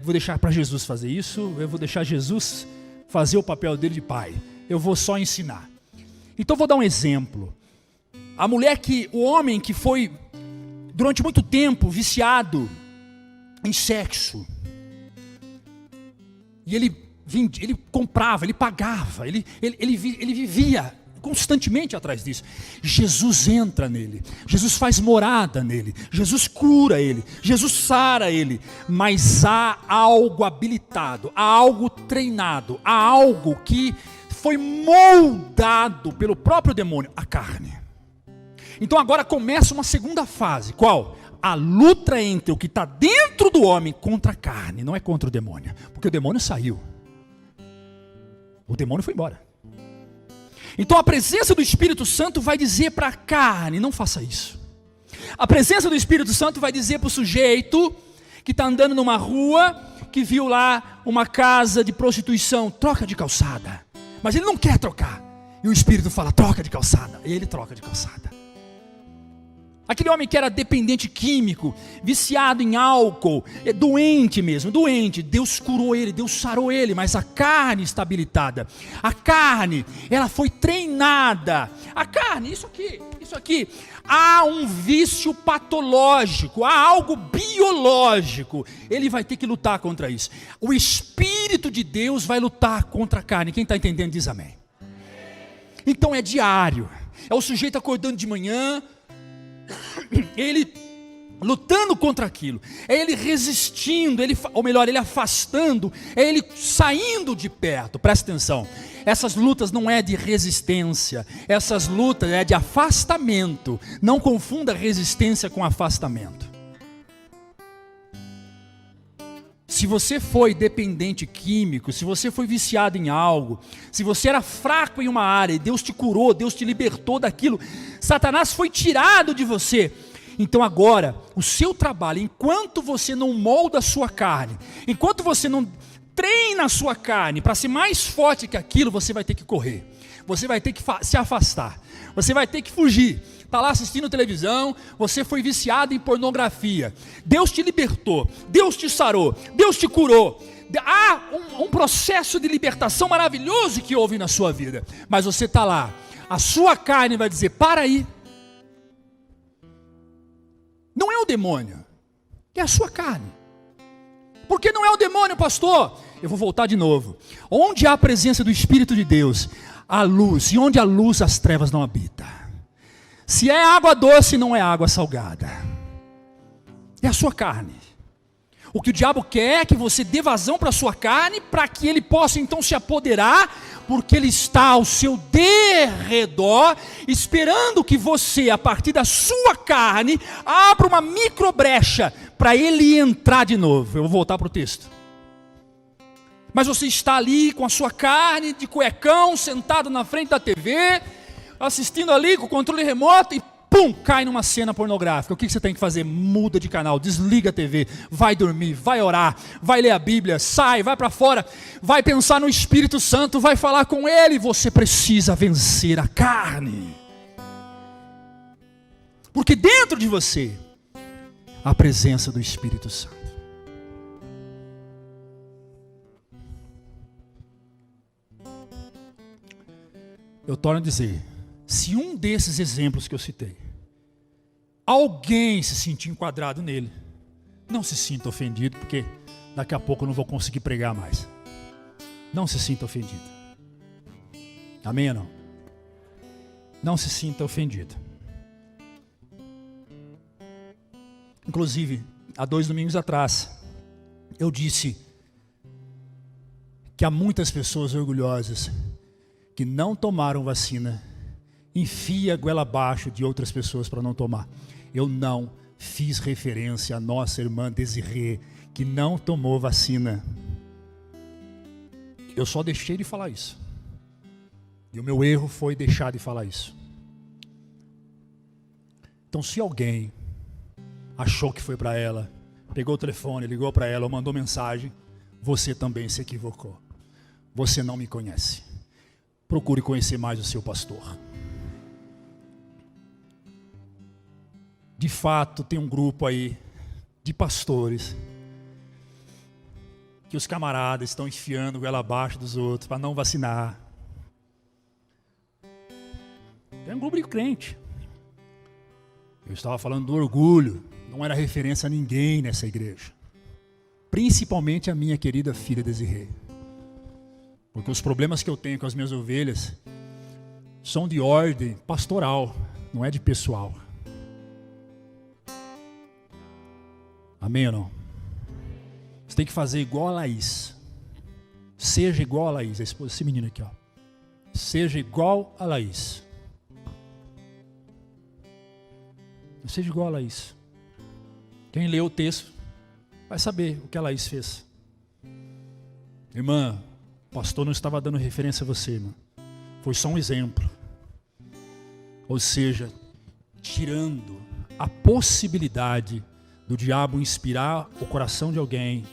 Vou deixar para Jesus fazer isso, eu vou deixar Jesus fazer o papel dele de pai. Eu vou só ensinar. Então vou dar um exemplo. O homem que foi durante muito tempo viciado em sexo, e ele comprava, ele pagava, ele vivia constantemente atrás disso. Jesus entra nele, Jesus faz morada nele, Jesus cura ele, Jesus sara ele, mas há algo habilitado, há algo treinado, há algo que foi moldado pelo próprio demônio, a carne. Então agora começa uma segunda fase. Qual? A luta entre o que está dentro do homem contra a carne, não é contra o demônio, porque o demônio saiu, o demônio foi embora. Então a presença do Espírito Santo vai dizer para a carne: não faça isso. A presença do Espírito Santo vai dizer para o sujeito que está andando numa rua, que viu lá uma casa de prostituição: troca de calçada. Mas ele não quer trocar. E o Espírito fala: troca de calçada. E ele troca de calçada. Aquele homem que era dependente químico, viciado em álcool, doente mesmo, doente. Deus curou ele, Deus sarou ele, mas a carne está habilitada. A carne, ela foi treinada. A carne, isso aqui. Há um vício patológico, há algo biológico. Ele vai ter que lutar contra isso. O Espírito de Deus vai lutar contra a carne. Quem está entendendo diz amém. Então é diário. É o sujeito acordando de manhã, ele lutando contra aquilo, é ele resistindo, ou melhor, ele afastando, é ele saindo de perto. Presta atenção, essas lutas não é de resistência, essas lutas é de afastamento. Não confunda resistência com afastamento. Se você foi dependente químico, se você foi viciado em algo, se você era fraco em uma área e Deus te curou, Deus te libertou daquilo, Satanás foi tirado de você. Então agora, o seu trabalho, enquanto você não molda a sua carne, enquanto você não treina a sua carne para ser mais forte que aquilo, você vai ter que correr, você vai ter que se afastar, você vai ter que fugir. Está lá assistindo televisão, você foi viciado em pornografia, Deus te libertou, Deus te sarou, Deus te curou. Há um processo de libertação maravilhoso que houve na sua vida, mas você está lá, a sua carne vai dizer: para aí. Não é o demônio, é a sua carne. Por que não é o demônio, pastor? Eu vou voltar de novo. Onde há a presença do Espírito de Deus, há luz, e onde há luz, as trevas não habitam. Se é água doce, não é água salgada. É a sua carne. O que o diabo quer é que você dê vazão para a sua carne, para que ele possa então se apoderar, porque ele está ao seu derredor, esperando que você, a partir da sua carne, abra uma microbrecha para ele entrar de novo. Eu vou voltar para o texto. Mas você está ali com a sua carne de cuecão, sentado na frente da TV, assistindo ali com o controle remoto e pum, cai numa cena pornográfica. O que você tem que fazer? Muda de canal, desliga a TV, vai dormir, vai orar, vai ler a Bíblia, sai, vai para fora, vai pensar no Espírito Santo, vai falar com Ele. Você precisa vencer a carne, porque dentro de você há a presença do Espírito Santo. Eu torno a dizer, se um desses exemplos que eu citei, alguém se sentir enquadrado nele, não se sinta ofendido, porque daqui a pouco eu não vou conseguir pregar mais. Não se sinta ofendido. Amém ou não? Não se sinta ofendido. Inclusive, há 2 domingos atrás, eu disse que há muitas pessoas orgulhosas que não tomaram vacina, enfia a goela abaixo de outras pessoas para não tomar. Eu não fiz referência à nossa irmã Desirê, que não tomou vacina. Eu só deixei de falar isso. E o meu erro foi deixar de falar isso. Então, se alguém achou que foi para ela, pegou o telefone, ligou para ela ou mandou mensagem, você também se equivocou. Você não me conhece. Procure conhecer mais o seu pastor. De fato, tem um grupo aí de pastores que os camaradas estão enfiando goela abaixo dos outros para não vacinar. Tem um grupo de crente. Eu estava falando do orgulho, não era referência a ninguém nessa igreja. Principalmente a minha querida filha Desirê. Porque os problemas que eu tenho com as minhas ovelhas são de ordem pastoral, não é de pessoal. Amém ou não? Você tem que fazer igual a Laís. Seja igual a Laís, a esposa desse menino aqui, ó. Seja igual a Laís. Seja igual a Laís. Quem leu o texto vai saber o que a Laís fez. Irmã, o pastor não estava dando referência a você, irmã. foi só um exemplo. Ou seja, tirando a possibilidade do diabo inspirar o coração de alguém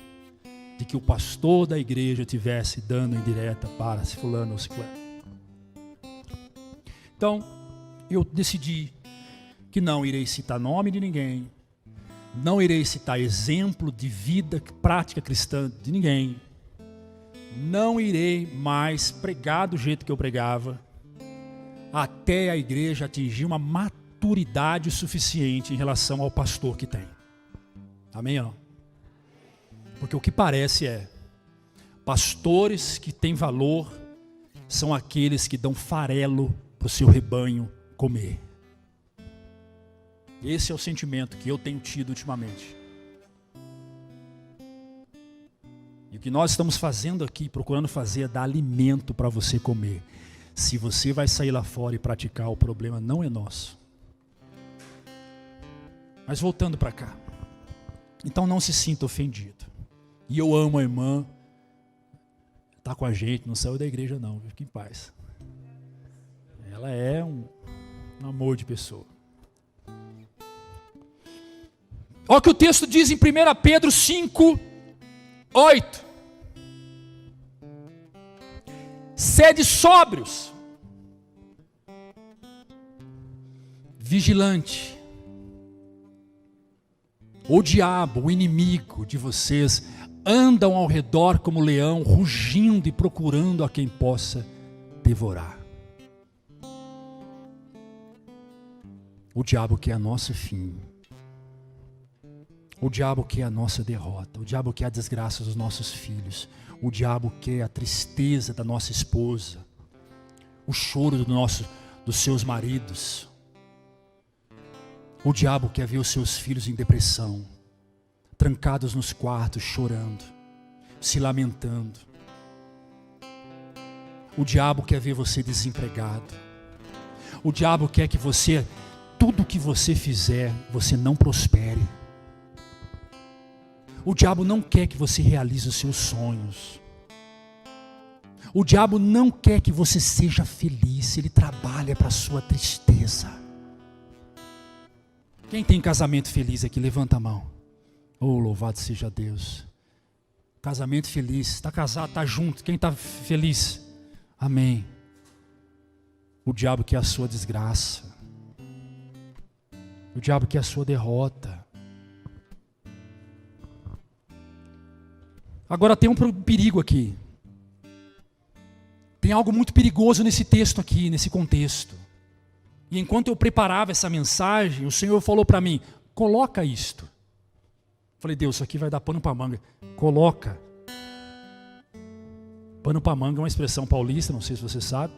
de que o pastor da igreja estivesse dando indireta para fulano ou ciclano. Então, eu decidi que não irei citar nome de ninguém, não irei citar exemplo de vida, prática cristã de ninguém, não irei mais pregar do jeito que eu pregava, até a igreja atingir uma maturidade suficiente em relação ao pastor que tem. Amém ou não? Porque o que parece é, pastores que têm valor são aqueles que dão farelo para o seu rebanho comer. Esse é o sentimento que eu tenho tido ultimamente. E o que nós estamos fazendo aqui, procurando fazer, é dar alimento para você comer. Se você vai sair lá fora e praticar, o problema não é nosso. Mas voltando para cá. Então não se sinta ofendido. E eu amo a irmã. Está com a gente, não saiu da igreja não, fique em paz. Ela é um amor de pessoa. Olha o que o texto diz em 1 Pedro 5, 8. Sede sóbrios, vigilante. O diabo, o inimigo de vocês, andam ao redor como leão, rugindo e procurando a quem possa devorar. O diabo quer nosso fim. O diabo quer a nossa derrota. O diabo quer a desgraça dos nossos filhos. O diabo quer a tristeza da nossa esposa. O choro dos seus maridos. O diabo quer ver os seus filhos em depressão, trancados nos quartos, chorando, se lamentando. O diabo quer ver você desempregado. O diabo quer que você, tudo que você fizer, você não prospere. O diabo não quer que você realize os seus sonhos. O diabo não quer que você seja feliz. Ele trabalha para a sua tristeza. Quem tem casamento feliz aqui, levanta a mão. Oh, louvado seja Deus. Casamento feliz, está casado, está junto. Quem está feliz? Amém. O diabo quer a sua desgraça. O diabo quer a sua derrota. Agora tem um perigo aqui. Tem algo muito perigoso nesse texto aqui, nesse contexto. E enquanto eu preparava essa mensagem, o Senhor falou para mim, coloca isto. Falei, Deus, isso aqui vai dar pano para manga. Coloca. Pano para manga é uma expressão paulista, não sei se você sabe.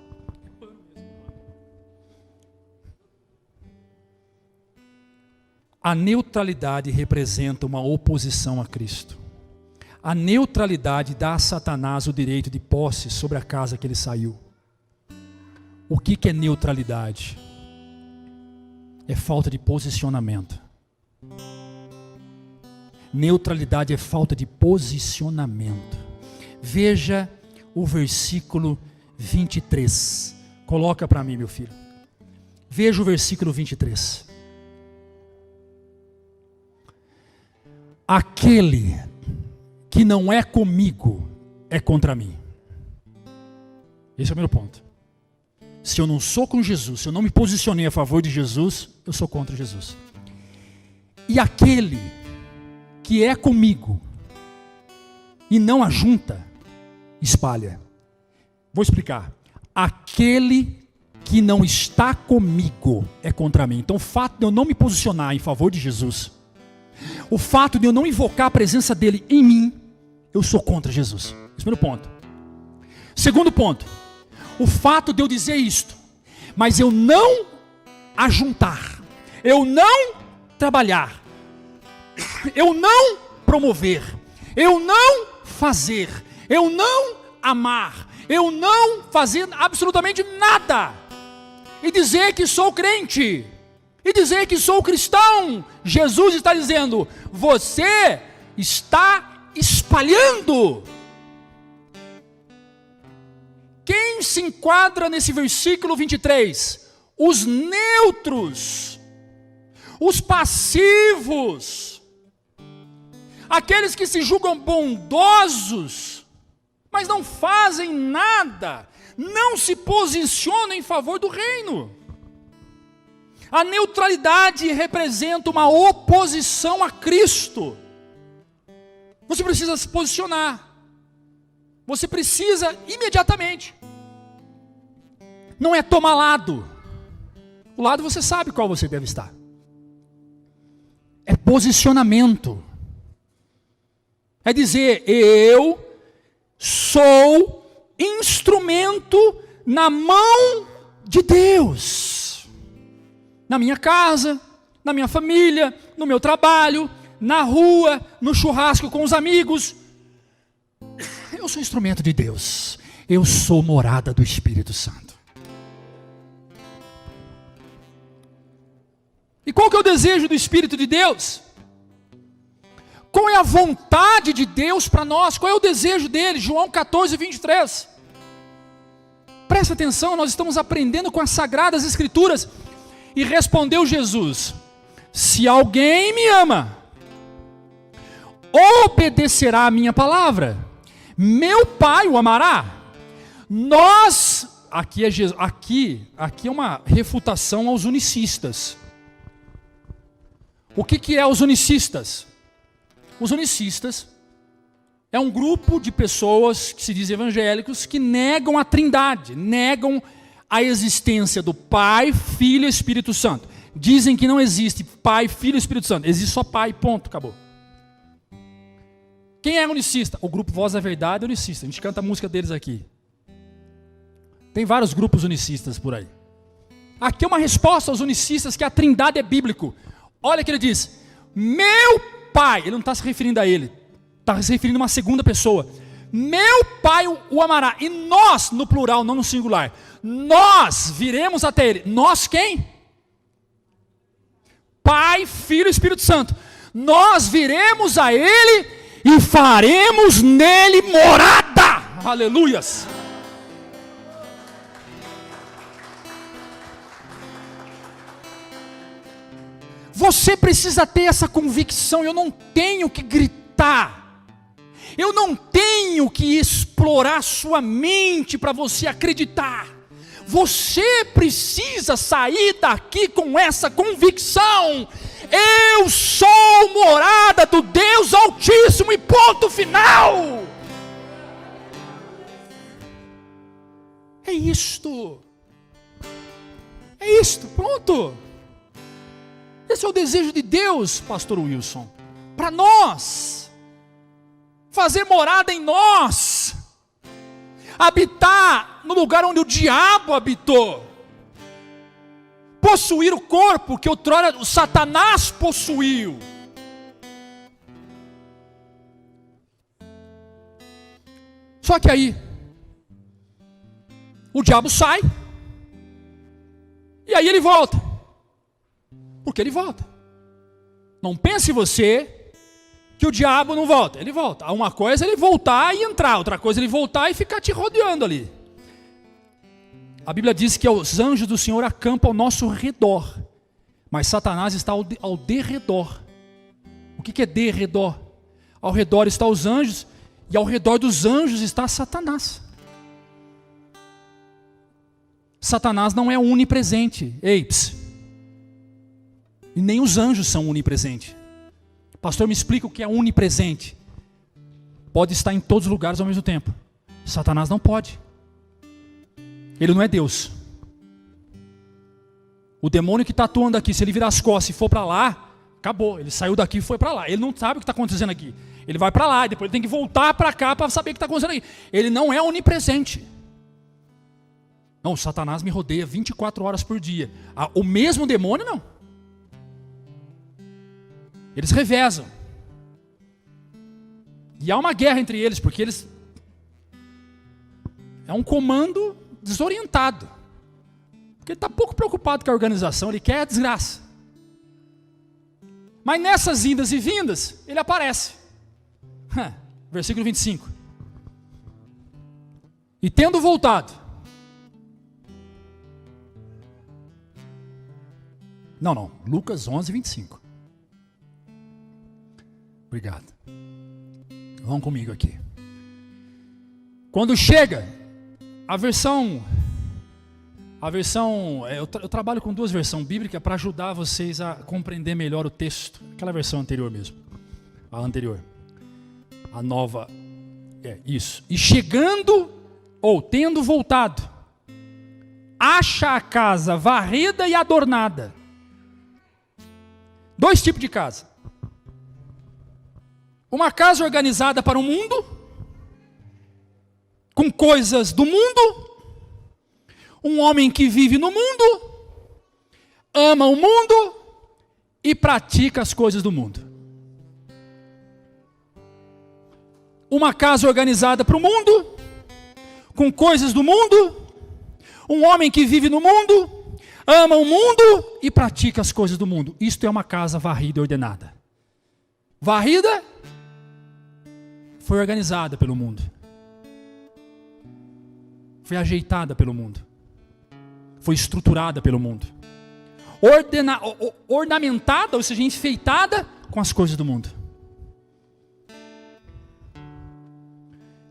A neutralidade representa uma oposição a Cristo. A neutralidade dá a Satanás o direito de posse sobre a casa que ele saiu. O que é neutralidade? É falta de posicionamento. Neutralidade é falta de posicionamento. Veja o versículo 23. Coloca para mim, meu filho. Veja o versículo 23. Aquele que não é comigo é contra mim. Esse é o meu ponto. Se eu não sou com Jesus, se eu não me posicionei a favor de Jesus, eu sou contra Jesus. E aquele que é comigo e não ajunta, espalha. Vou explicar. Aquele que não está comigo é contra mim. Então o fato de eu não me posicionar em favor de Jesus, o fato de eu não invocar a presença dele em mim, eu sou contra Jesus. Esse é o primeiro ponto. Segundo ponto, o fato de eu dizer isto, mas eu não ajuntar, eu não trabalhar, eu não promover, eu não fazer, eu não amar, eu não fazer absolutamente nada, e dizer que sou crente, e dizer que sou cristão, Jesus está dizendo, você está espalhando. Quem se enquadra nesse versículo 23? Os neutros, os passivos, aqueles que se julgam bondosos, mas não fazem nada, não se posicionam em favor do reino. A neutralidade representa uma oposição a Cristo. Você precisa se posicionar. Você precisa imediatamente. Não é tomar lado. O lado você sabe qual você deve estar. É posicionamento. É dizer, eu sou instrumento na mão de Deus. Na minha casa, na minha família, no meu trabalho, na rua, no churrasco com os amigos. Eu sou instrumento de Deus. Eu sou morada do Espírito Santo. E qual que é o desejo do Espírito de Deus? Qual é a vontade de Deus para nós? Qual é o desejo dele? João 14, 23. Presta atenção, nós estamos aprendendo com as Sagradas Escrituras. E respondeu Jesus: se alguém me ama, obedecerá a minha palavra, meu Pai o amará. Aqui é uma refutação aos unicistas. O que é os unicistas? Os unicistas é um grupo de pessoas que se dizem evangélicos que negam a trindade, negam a existência do Pai, Filho e Espírito Santo. Dizem que não existe Pai, Filho e Espírito Santo. Existe só Pai, ponto, acabou. Quem é unicista? O grupo Voz da Verdade é unicista. A gente canta a música deles aqui. Tem vários grupos unicistas por aí. Aqui é uma resposta aos unicistas que a trindade é bíblico. Olha o que ele diz: meu Pai, ele não está se referindo a ele, está se referindo a uma segunda pessoa. Meu Pai o amará. E nós, no plural, não no singular, nós viremos até ele. Nós quem? Pai, Filho e Espírito Santo. Nós viremos a ele e faremos nele morada. Aleluias. Você precisa ter essa convicção. Eu não tenho que gritar, eu não tenho que explorar sua mente para você acreditar. Você precisa sair daqui com essa convicção: eu sou morada do Deus Altíssimo e ponto final. É isto, pronto. Esse é o desejo de Deus, pastor Wilson, para nós, fazer morada em nós, habitar no lugar onde o diabo habitou, possuir o corpo que outrora o Satanás possuiu. Só que aí, o diabo sai, e aí ele volta. Porque ele volta. Não pense você que o diabo não volta. Ele volta. Uma coisa é ele voltar e entrar, outra coisa é ele voltar e ficar te rodeando ali. A Bíblia diz que os anjos do Senhor acampam ao nosso redor, mas Satanás está ao derredor. O que é derredor? Ao redor estão os anjos, e ao redor dos anjos está Satanás. Satanás não é onipresente. E nem os anjos são onipresentes. Pastor, me explica o que é onipresente. Pode estar em todos os lugares ao mesmo tempo. Satanás não pode. Ele não é Deus. O demônio que está atuando aqui, se ele virar as costas e for para lá, acabou. Ele saiu daqui e foi para lá. Ele não sabe o que está acontecendo aqui. Ele vai para lá, depois ele tem que voltar para cá para saber o que está acontecendo aqui. Ele não é onipresente. Não, o Satanás me rodeia 24 horas por dia. O mesmo demônio não. Eles revezam. E há uma guerra entre eles, porque eles... é um comando desorientado. Porque ele está pouco preocupado com a organização, ele quer a desgraça. Mas nessas indas e vindas, ele aparece. Versículo 25. E tendo voltado, Não, Lucas 11, 25. Obrigado. Vão comigo aqui. Quando chega, a versão eu trabalho com 2 versões bíblicas para ajudar vocês a compreender melhor o texto. Aquela versão anterior mesmo. A anterior. A nova. Isso. E chegando, ou tendo voltado, acha a casa varrida e adornada. 2 tipos de casa. Uma casa organizada para o mundo, com coisas do mundo. Um homem que vive no mundo, ama o mundo e pratica as coisas do mundo. Uma casa organizada para o mundo, com coisas do mundo. Um homem que vive no mundo, ama o mundo e pratica as coisas do mundo. Isto é uma casa varrida e ordenada. Varrida foi organizada pelo mundo. Foi ajeitada pelo mundo. Foi estruturada pelo mundo. Ornamentada, ou seja, enfeitada com as coisas do mundo.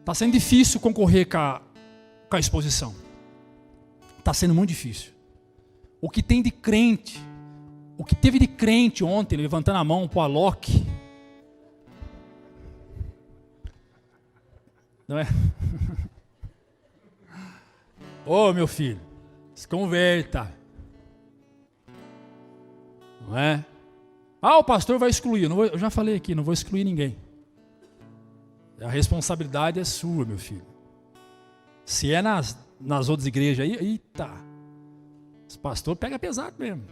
Está sendo difícil concorrer com a exposição. Está sendo muito difícil. O que tem de crente, o que teve de crente ontem, levantando a mão para o Alok, não é? Ô, meu filho, se converta. Não é? Ah, o pastor vai excluir. Eu já falei aqui, não vou excluir ninguém. A responsabilidade é sua, meu filho. Se é nas outras igrejas aí, eita, esse pastor pega pesado mesmo.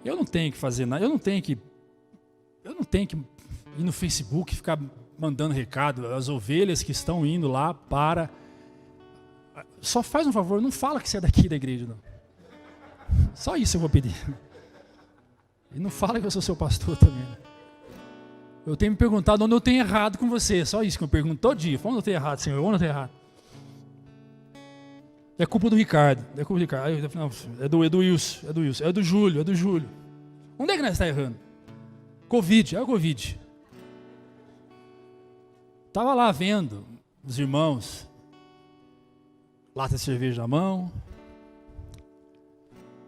Eu não tenho que fazer nada, eu não tenho que ir no Facebook e ficar mandando recado. As ovelhas que estão indo lá para... Só faz um favor, não fala que você é daqui da igreja, não. Só isso eu vou pedir. E não fala que eu sou seu pastor também. Eu tenho me perguntado onde eu tenho errado com você. Só isso que eu pergunto todo dia. Onde eu tenho errado, Senhor? Onde eu tenho errado? É culpa do Ricardo. É culpa do Ricardo. Não, é do Wilson. É do Wilson. É do Júlio. É do Júlio. Onde é que nós estamos errando? Covid. É o Covid. Estava lá vendo os irmãos. Lata de cerveja na mão.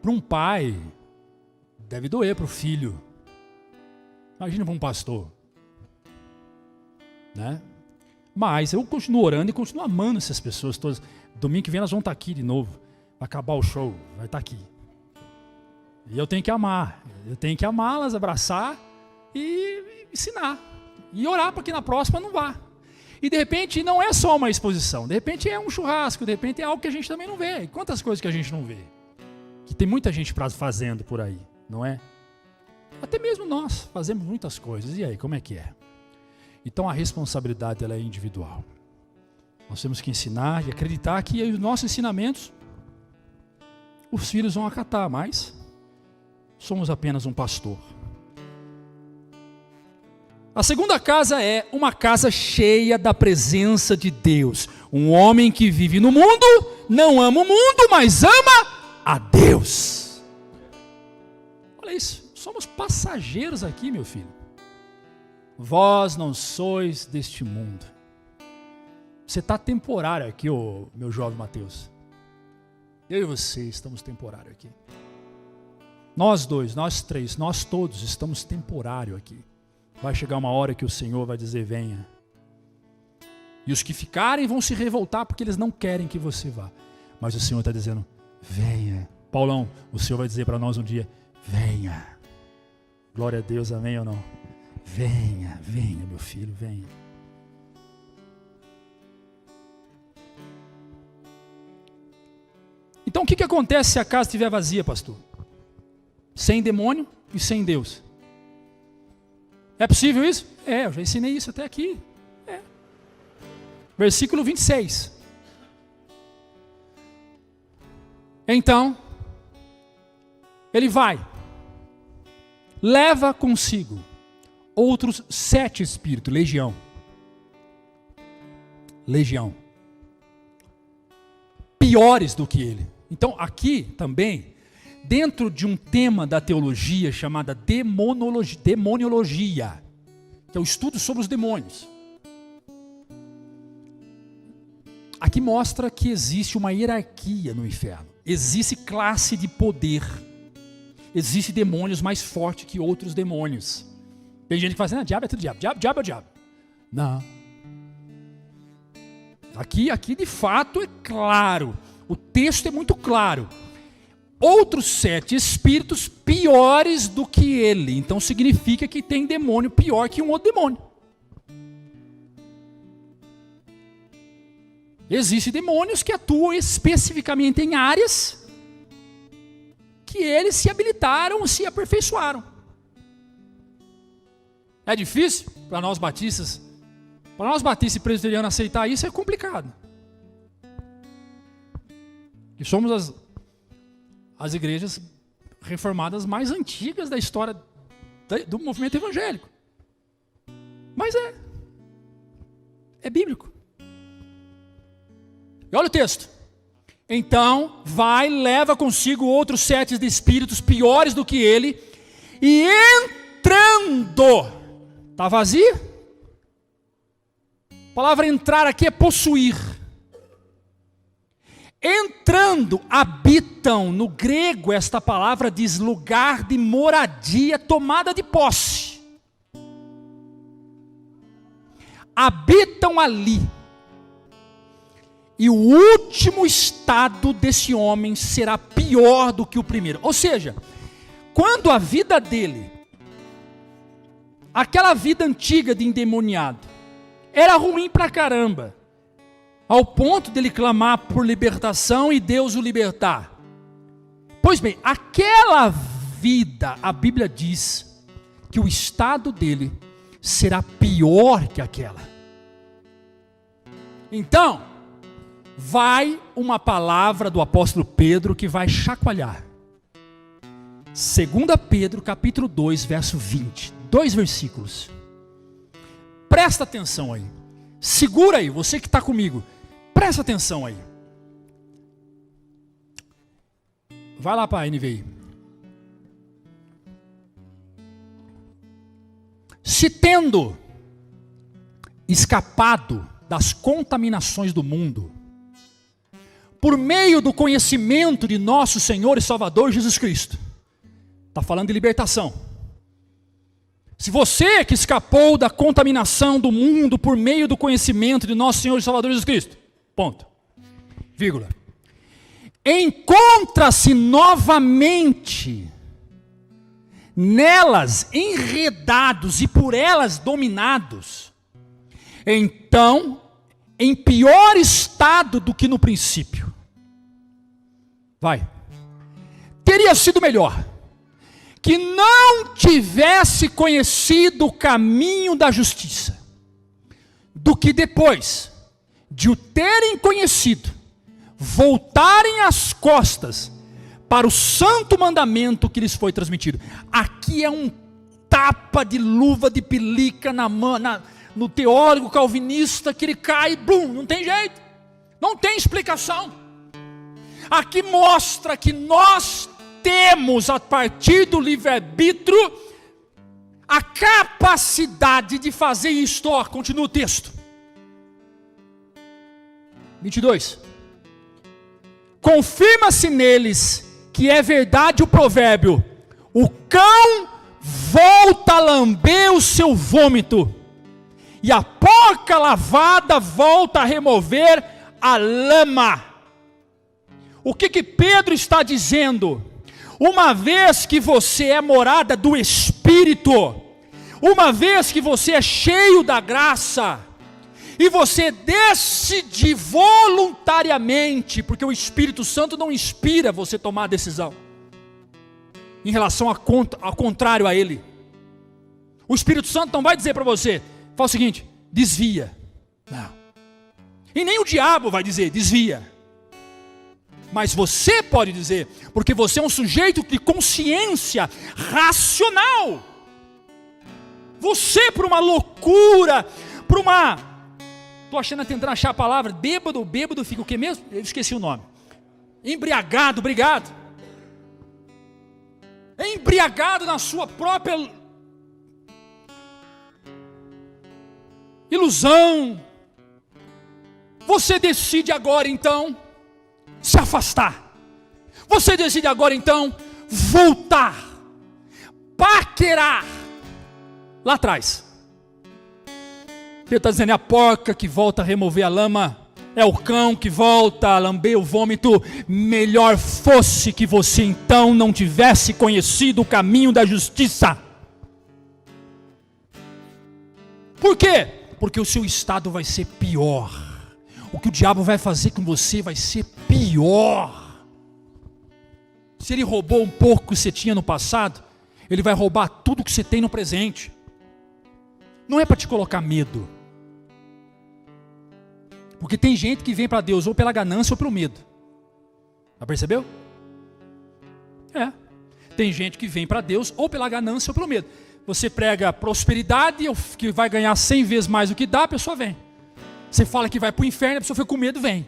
Para um pai, deve doer para o filho. Imagina para um pastor. Né? Mas eu continuo orando e continuo amando essas pessoas todas. Domingo que vem elas vão estar aqui de novo. Vai acabar o show, vai estar aqui. E eu tenho que amar. Eu tenho que amá-las, abraçar e ensinar. E orar para que na próxima não vá. E de repente não é só uma exposição. De repente é um churrasco. De repente é algo que a gente também não vê. E quantas coisas que a gente não vê? Que tem muita gente fazendo por aí, não é? Até mesmo nós fazemos muitas coisas. E aí, como é que é? Então a responsabilidade ela é individual. Nós temos que ensinar e acreditar que os nossos ensinamentos os filhos vão acatar, mas somos apenas um pastor. A segunda casa é uma casa cheia da presença de Deus. Um homem que vive no mundo, não ama o mundo, mas ama a Deus. Olha isso, somos passageiros aqui, meu filho. Vós não sois deste mundo. Você está temporário aqui, ô, meu jovem Mateus. Eu e você estamos temporário aqui. Nós dois, nós três, nós todos estamos temporário aqui. Vai chegar uma hora que o Senhor vai dizer, venha. E os que ficarem vão se revoltar porque eles não querem que você vá. Mas o Senhor está dizendo, venha. Paulão, o Senhor vai dizer para nós um dia, venha. Glória a Deus, amém ou não? Venha, venha, meu filho, venha. Então o que acontece se a casa estiver vazia, pastor? Sem demônio e sem Deus. É possível isso? É, eu já ensinei isso até aqui. É. Versículo 26. Então, ele vai, leva consigo outros 7 espíritos, legião. Legião. Piores do que ele. Então, aqui também, dentro de um tema da teologia chamada demoniologia, que é o estudo sobre os demônios. Aqui mostra que existe uma hierarquia no inferno. Existe classe de poder. Existem demônios mais fortes que outros demônios. Tem gente que fala assim, diabo é tudo diabo, diabo é o diabo. Não. Aqui de fato é claro. O texto é muito claro. Outros 7 espíritos piores do que ele. Então significa que tem demônio pior que um outro demônio. Existem demônios que atuam especificamente em áreas que eles se habilitaram, se aperfeiçoaram. É difícil para nós batistas e presbiterianos aceitar isso, é complicado. E somos as igrejas reformadas mais antigas da história do movimento evangélico. Mas é bíblico. E olha o texto. Então, leva consigo outros 7 de espíritos piores do que ele, e entrando, está vazio? A palavra entrar aqui é possuir. Entrando, habitam, no grego esta palavra diz lugar de moradia, tomada de posse. Habitam ali. E o último estado desse homem será pior do que o primeiro. Ou seja, quando a vida dele, aquela vida antiga de endemoniado, era ruim pra caramba, ao ponto dele clamar por libertação e Deus o libertar. Pois bem, aquela vida, a Bíblia diz que o estado dele será pior que aquela. Então, vai uma palavra do apóstolo Pedro que vai chacoalhar. 2 Pedro capítulo 2, verso 20. 2 versículos. Presta atenção aí. Segura aí, você que está comigo. Presta atenção aí. Vai lá para a NVI. Se tendo escapado das contaminações do mundo, por meio do conhecimento de nosso Senhor e Salvador Jesus Cristo. Está falando de libertação. Se você que escapou da contaminação do mundo por meio do conhecimento de nosso Senhor e Salvador Jesus Cristo, ponto, vírgula, encontra-se novamente nelas enredados e por elas dominados, então, em pior estado do que no princípio. Teria sido melhor que não tivesse conhecido o caminho da justiça, do que depois de o terem conhecido, voltarem as costas para o santo mandamento que lhes foi transmitido. Aqui é um tapa de luva de pelica no teólogo calvinista, que ele cai, blum, não tem jeito, não tem explicação. Aqui mostra que nós temos, a partir do livre-arbítrio, a capacidade de fazer isto. Continua o texto. 22. Confirma-se neles que é verdade o provérbio: o cão volta a lamber o seu vômito, e a porca lavada volta a remover a lama. O que Pedro está dizendo? Uma vez que você é morada do Espírito, uma vez que você é cheio da graça, e você decide voluntariamente, porque o Espírito Santo não inspira você a tomar a decisão, em relação ao contrário a Ele. O Espírito Santo não vai dizer para você, fala o seguinte, desvia. Não. E nem o diabo vai dizer, desvia. Mas você pode dizer, porque você é um sujeito de consciência racional. Você, por uma loucura, por uma... Estou tentando achar a palavra, bêbado fica o que mesmo? Eu esqueci o nome. Embriagado, obrigado. embriagado na sua própria ilusão, você decide agora então se afastar. Você decide agora então voltar, paquerar lá atrás. Ele está dizendo, é a porca que volta a remover a lama, é o cão que volta a lamber o vômito. Melhor fosse que você então não tivesse conhecido o caminho da justiça. Por quê? Porque o seu estado vai ser pior. O que o diabo vai fazer com você vai ser pior. Se ele roubou um pouco que você tinha no passado, ele vai roubar tudo que você tem no presente. Não é para te colocar medo. Porque tem gente que vem para Deus ou pela ganância ou pelo medo. Já percebeu? É. Tem gente que vem para Deus ou pela ganância ou pelo medo. Você prega prosperidade, que vai ganhar 100 vezes mais do que dá, a pessoa vem. Você fala que vai para o inferno, a pessoa fica com medo, vem.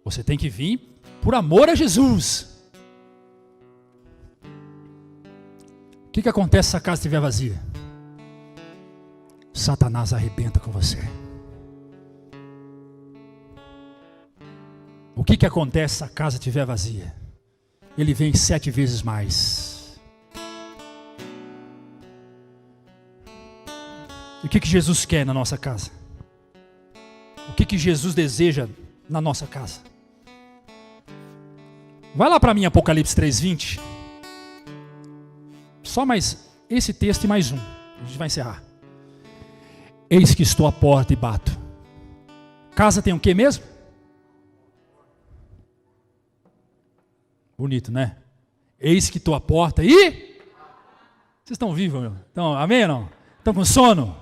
Você tem que vir por amor a Jesus. O que acontece se a casa estiver vazia? Satanás arrebenta com você. O que acontece se a casa estiver vazia? Ele vem 7 vezes mais. E o que Jesus quer na nossa casa? O que Jesus deseja na nossa casa? Vai lá para mim, Apocalipse 3:20. Só mais esse texto e mais um. A gente vai encerrar. Eis que estou à porta e bato. Casa tem o que mesmo? Bonito, né? Eis que estou à porta e... Vocês estão vivos, meu? Então, amém ou não? Estão com sono?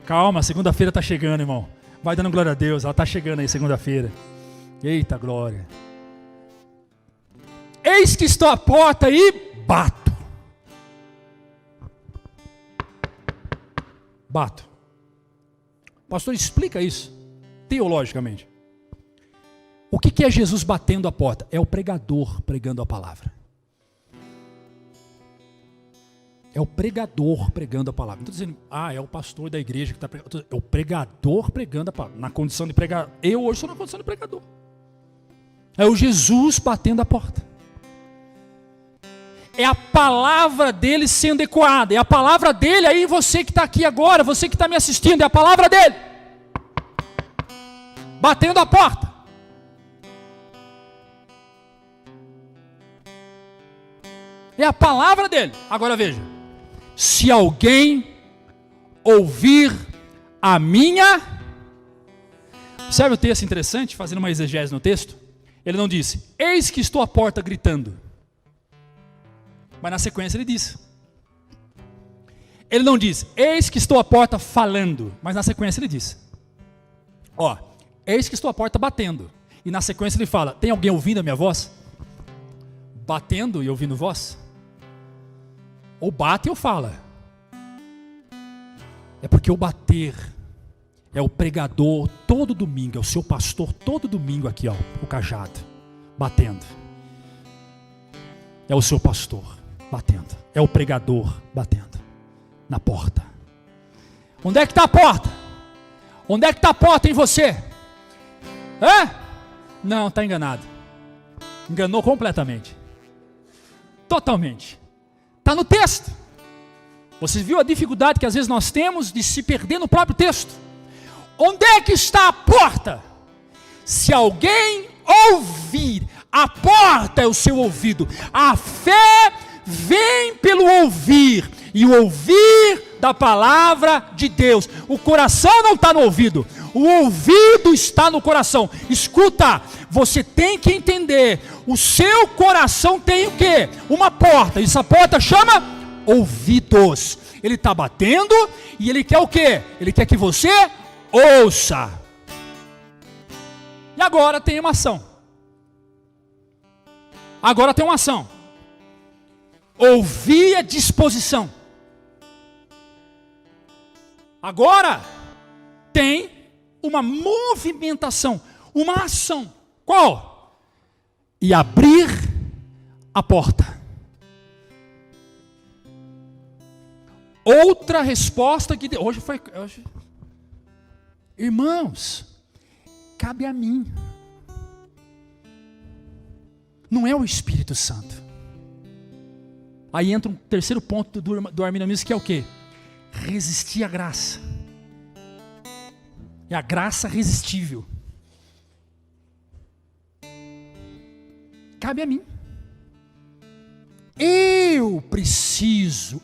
Calma, segunda-feira está chegando, irmão. Vai dando glória a Deus, ela está chegando aí segunda-feira. Eita glória. Eis que estou à porta e bato. Bato. Pastor, explica isso teologicamente. O que é Jesus batendo a porta? É o pregador pregando a palavra. É o pregador pregando a palavra. Não estou dizendo, é o pastor da igreja que está pregando. É o pregador pregando a palavra. Na condição de pregador. Eu hoje estou na condição de pregador. É o Jesus batendo a porta. É a palavra dele sendo ecoada. É a palavra dele aí, você que está aqui agora, você que está me assistindo, é a palavra dele. Batendo a porta. É a palavra dele. Agora veja. Se alguém ouvir a minha... Observe o texto interessante, fazendo uma exegese no texto. Ele não disse, eis que estou à porta gritando. Mas na sequência ele diz. Ele não diz, eis que estou à porta falando. Mas na sequência ele diz. Eis que estou à porta batendo. E na sequência ele fala, tem alguém ouvindo a minha voz? Batendo e ouvindo voz? Ou bate ou fala. É porque o bater é o pregador todo domingo, é o seu pastor todo domingo aqui, o cajado, batendo. É o seu pastor batendo. É o pregador batendo na porta. Onde é que está a porta? Onde é que está a porta em você? Não, está enganado. Enganou completamente. Totalmente. Está no texto. Você viu a dificuldade que às vezes nós temos de se perder no próprio texto? Onde é que está a porta? Se alguém ouvir, a porta é o seu ouvido. A fé vem pelo ouvir, e o ouvir da palavra de Deus. O coração não está no ouvido, o ouvido está no coração. Escuta, você tem que entender, o seu coração tem o quê? Uma porta, e essa porta chama ouvidos. Ele está batendo, e ele quer o quê? Ele quer que você ouça. E agora tem uma ação. Agora tem uma ação. Ouvir a disposição. Agora tem uma movimentação, uma ação. Qual? E abrir a porta. Outra resposta que hoje foi... Irmãos, cabe a mim. Não é o Espírito Santo. Aí entra um terceiro ponto do arminianismo, que é o quê? Resistir à graça. É a graça resistível. Cabe a mim. Eu preciso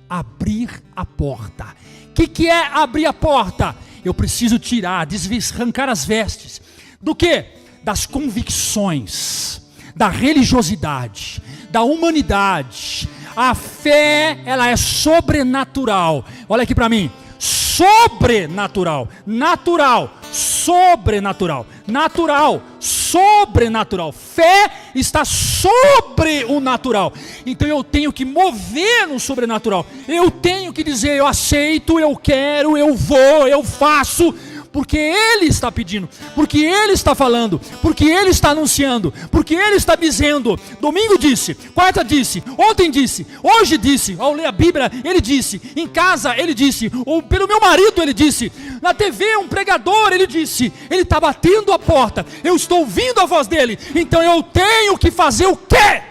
abrir a porta. O que é abrir a porta? Eu preciso tirar, arrancar as vestes. Do quê? Das convicções, da religiosidade, da humanidade. A fé, ela é sobrenatural. Olha aqui para mim. Sobrenatural. Natural. Sobrenatural. Natural. Sobrenatural. Fé está sobre o natural. Então eu tenho que mover no sobrenatural. Eu tenho que dizer, eu aceito, eu quero, eu vou, eu faço. Porque Ele está pedindo, porque Ele está falando, porque Ele está anunciando, porque Ele está dizendo. Domingo disse, quarta disse, ontem disse, hoje disse. Ao ler a Bíblia, Ele disse. Em casa, Ele disse. Ou pelo meu marido, Ele disse. Na TV, um pregador, Ele disse. Ele está batendo a porta. Eu estou ouvindo a voz dEle. Então eu tenho que fazer o quê?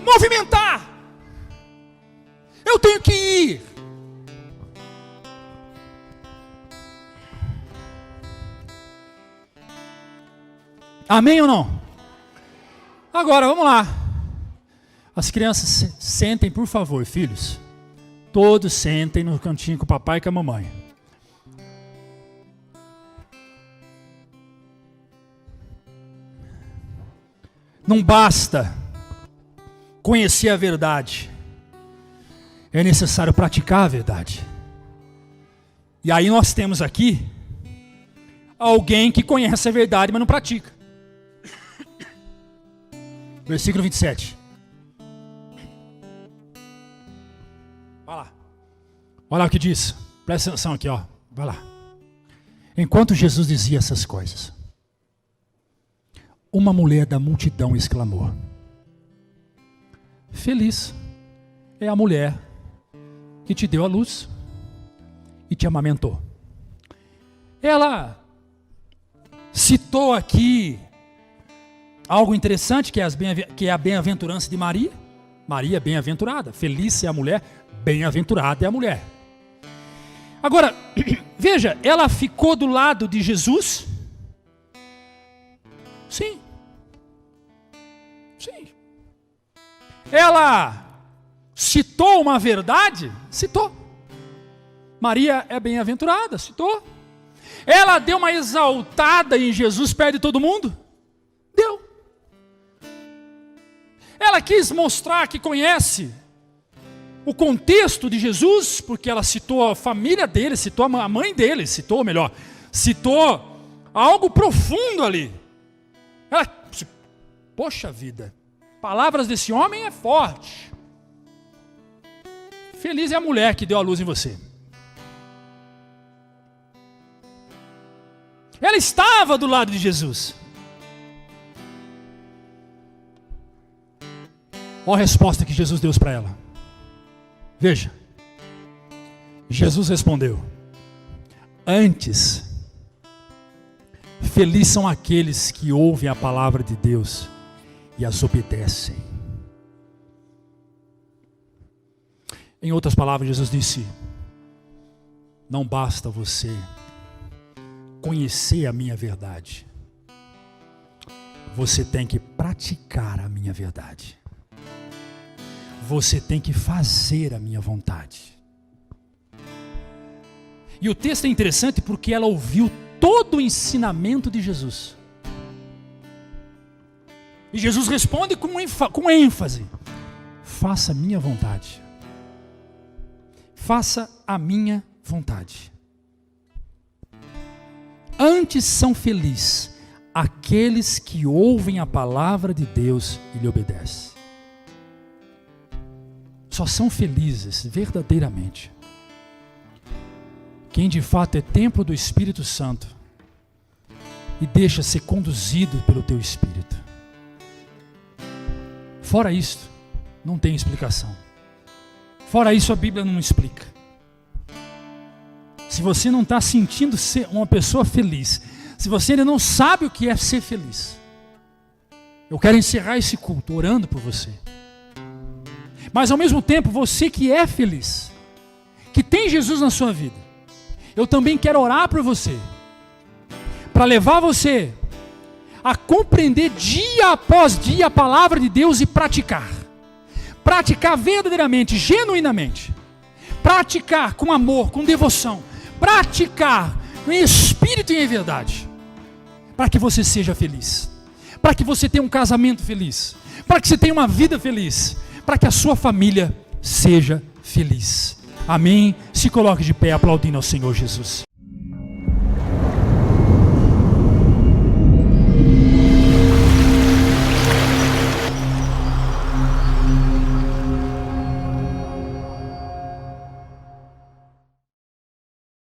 Movimentar. Eu tenho que ir. Amém ou não? Agora, vamos lá. As crianças, sentem, por favor, filhos. Todos sentem no cantinho com o papai e com a mamãe. Não basta conhecer a verdade. É necessário praticar a verdade. E aí nós temos aqui alguém que conhece a verdade, mas não pratica. Versículo 27. Vai lá. Olha o que diz. Presta atenção aqui, ó. Vai lá. Enquanto Jesus dizia essas coisas, uma mulher da multidão exclamou: feliz é a mulher que te deu a luz e te amamentou. Ela citou aqui algo interessante, que é a bem-aventurança de Maria. Maria é bem-aventurada. Feliz é a mulher, bem-aventurada é a mulher. Agora, veja, ela ficou do lado de Jesus? Sim. Sim. Ela citou uma verdade? Citou. Maria é bem-aventurada, citou. Ela deu uma exaltada em Jesus perto de todo mundo? Deu. Ela quis mostrar que conhece o contexto de Jesus, porque ela citou a família dele, citou a mãe dele, citou algo profundo ali. Ela, poxa vida, palavras desse homem é forte. Feliz é a mulher que deu a luz em você. Ela estava do lado de Jesus. Olha a resposta que Jesus deu para ela. Veja. Jesus respondeu: antes, felizes são aqueles que ouvem a palavra de Deus e as obedecem. Em outras palavras, Jesus disse: não basta você conhecer a minha verdade, você tem que praticar a minha verdade. Você tem que fazer a minha vontade. E o texto é interessante porque ela ouviu todo o ensinamento de Jesus. E Jesus responde com ênfase: faça a minha vontade. Faça a minha vontade. Antes são felizes aqueles que ouvem a palavra de Deus e lhe obedecem. Só são felizes verdadeiramente quem de fato é templo do Espírito Santo e deixa ser conduzido pelo teu Espírito. Fora isso, não tem explicação. Fora isso, a Bíblia não explica. Se você não está sentindo ser uma pessoa feliz, se você ainda não sabe o que é ser feliz, eu quero encerrar esse culto orando por você. Mas ao mesmo tempo, você que é feliz, que tem Jesus na sua vida, eu também quero orar por você, para levar você a compreender dia após dia a palavra de Deus e praticar. Praticar verdadeiramente, genuinamente. Praticar com amor, com devoção. Praticar em espírito e em verdade. Para que você seja feliz. Para que você tenha um casamento feliz. Para que você tenha uma vida feliz. Para que a sua família seja feliz. Amém? Se coloque de pé aplaudindo ao Senhor Jesus.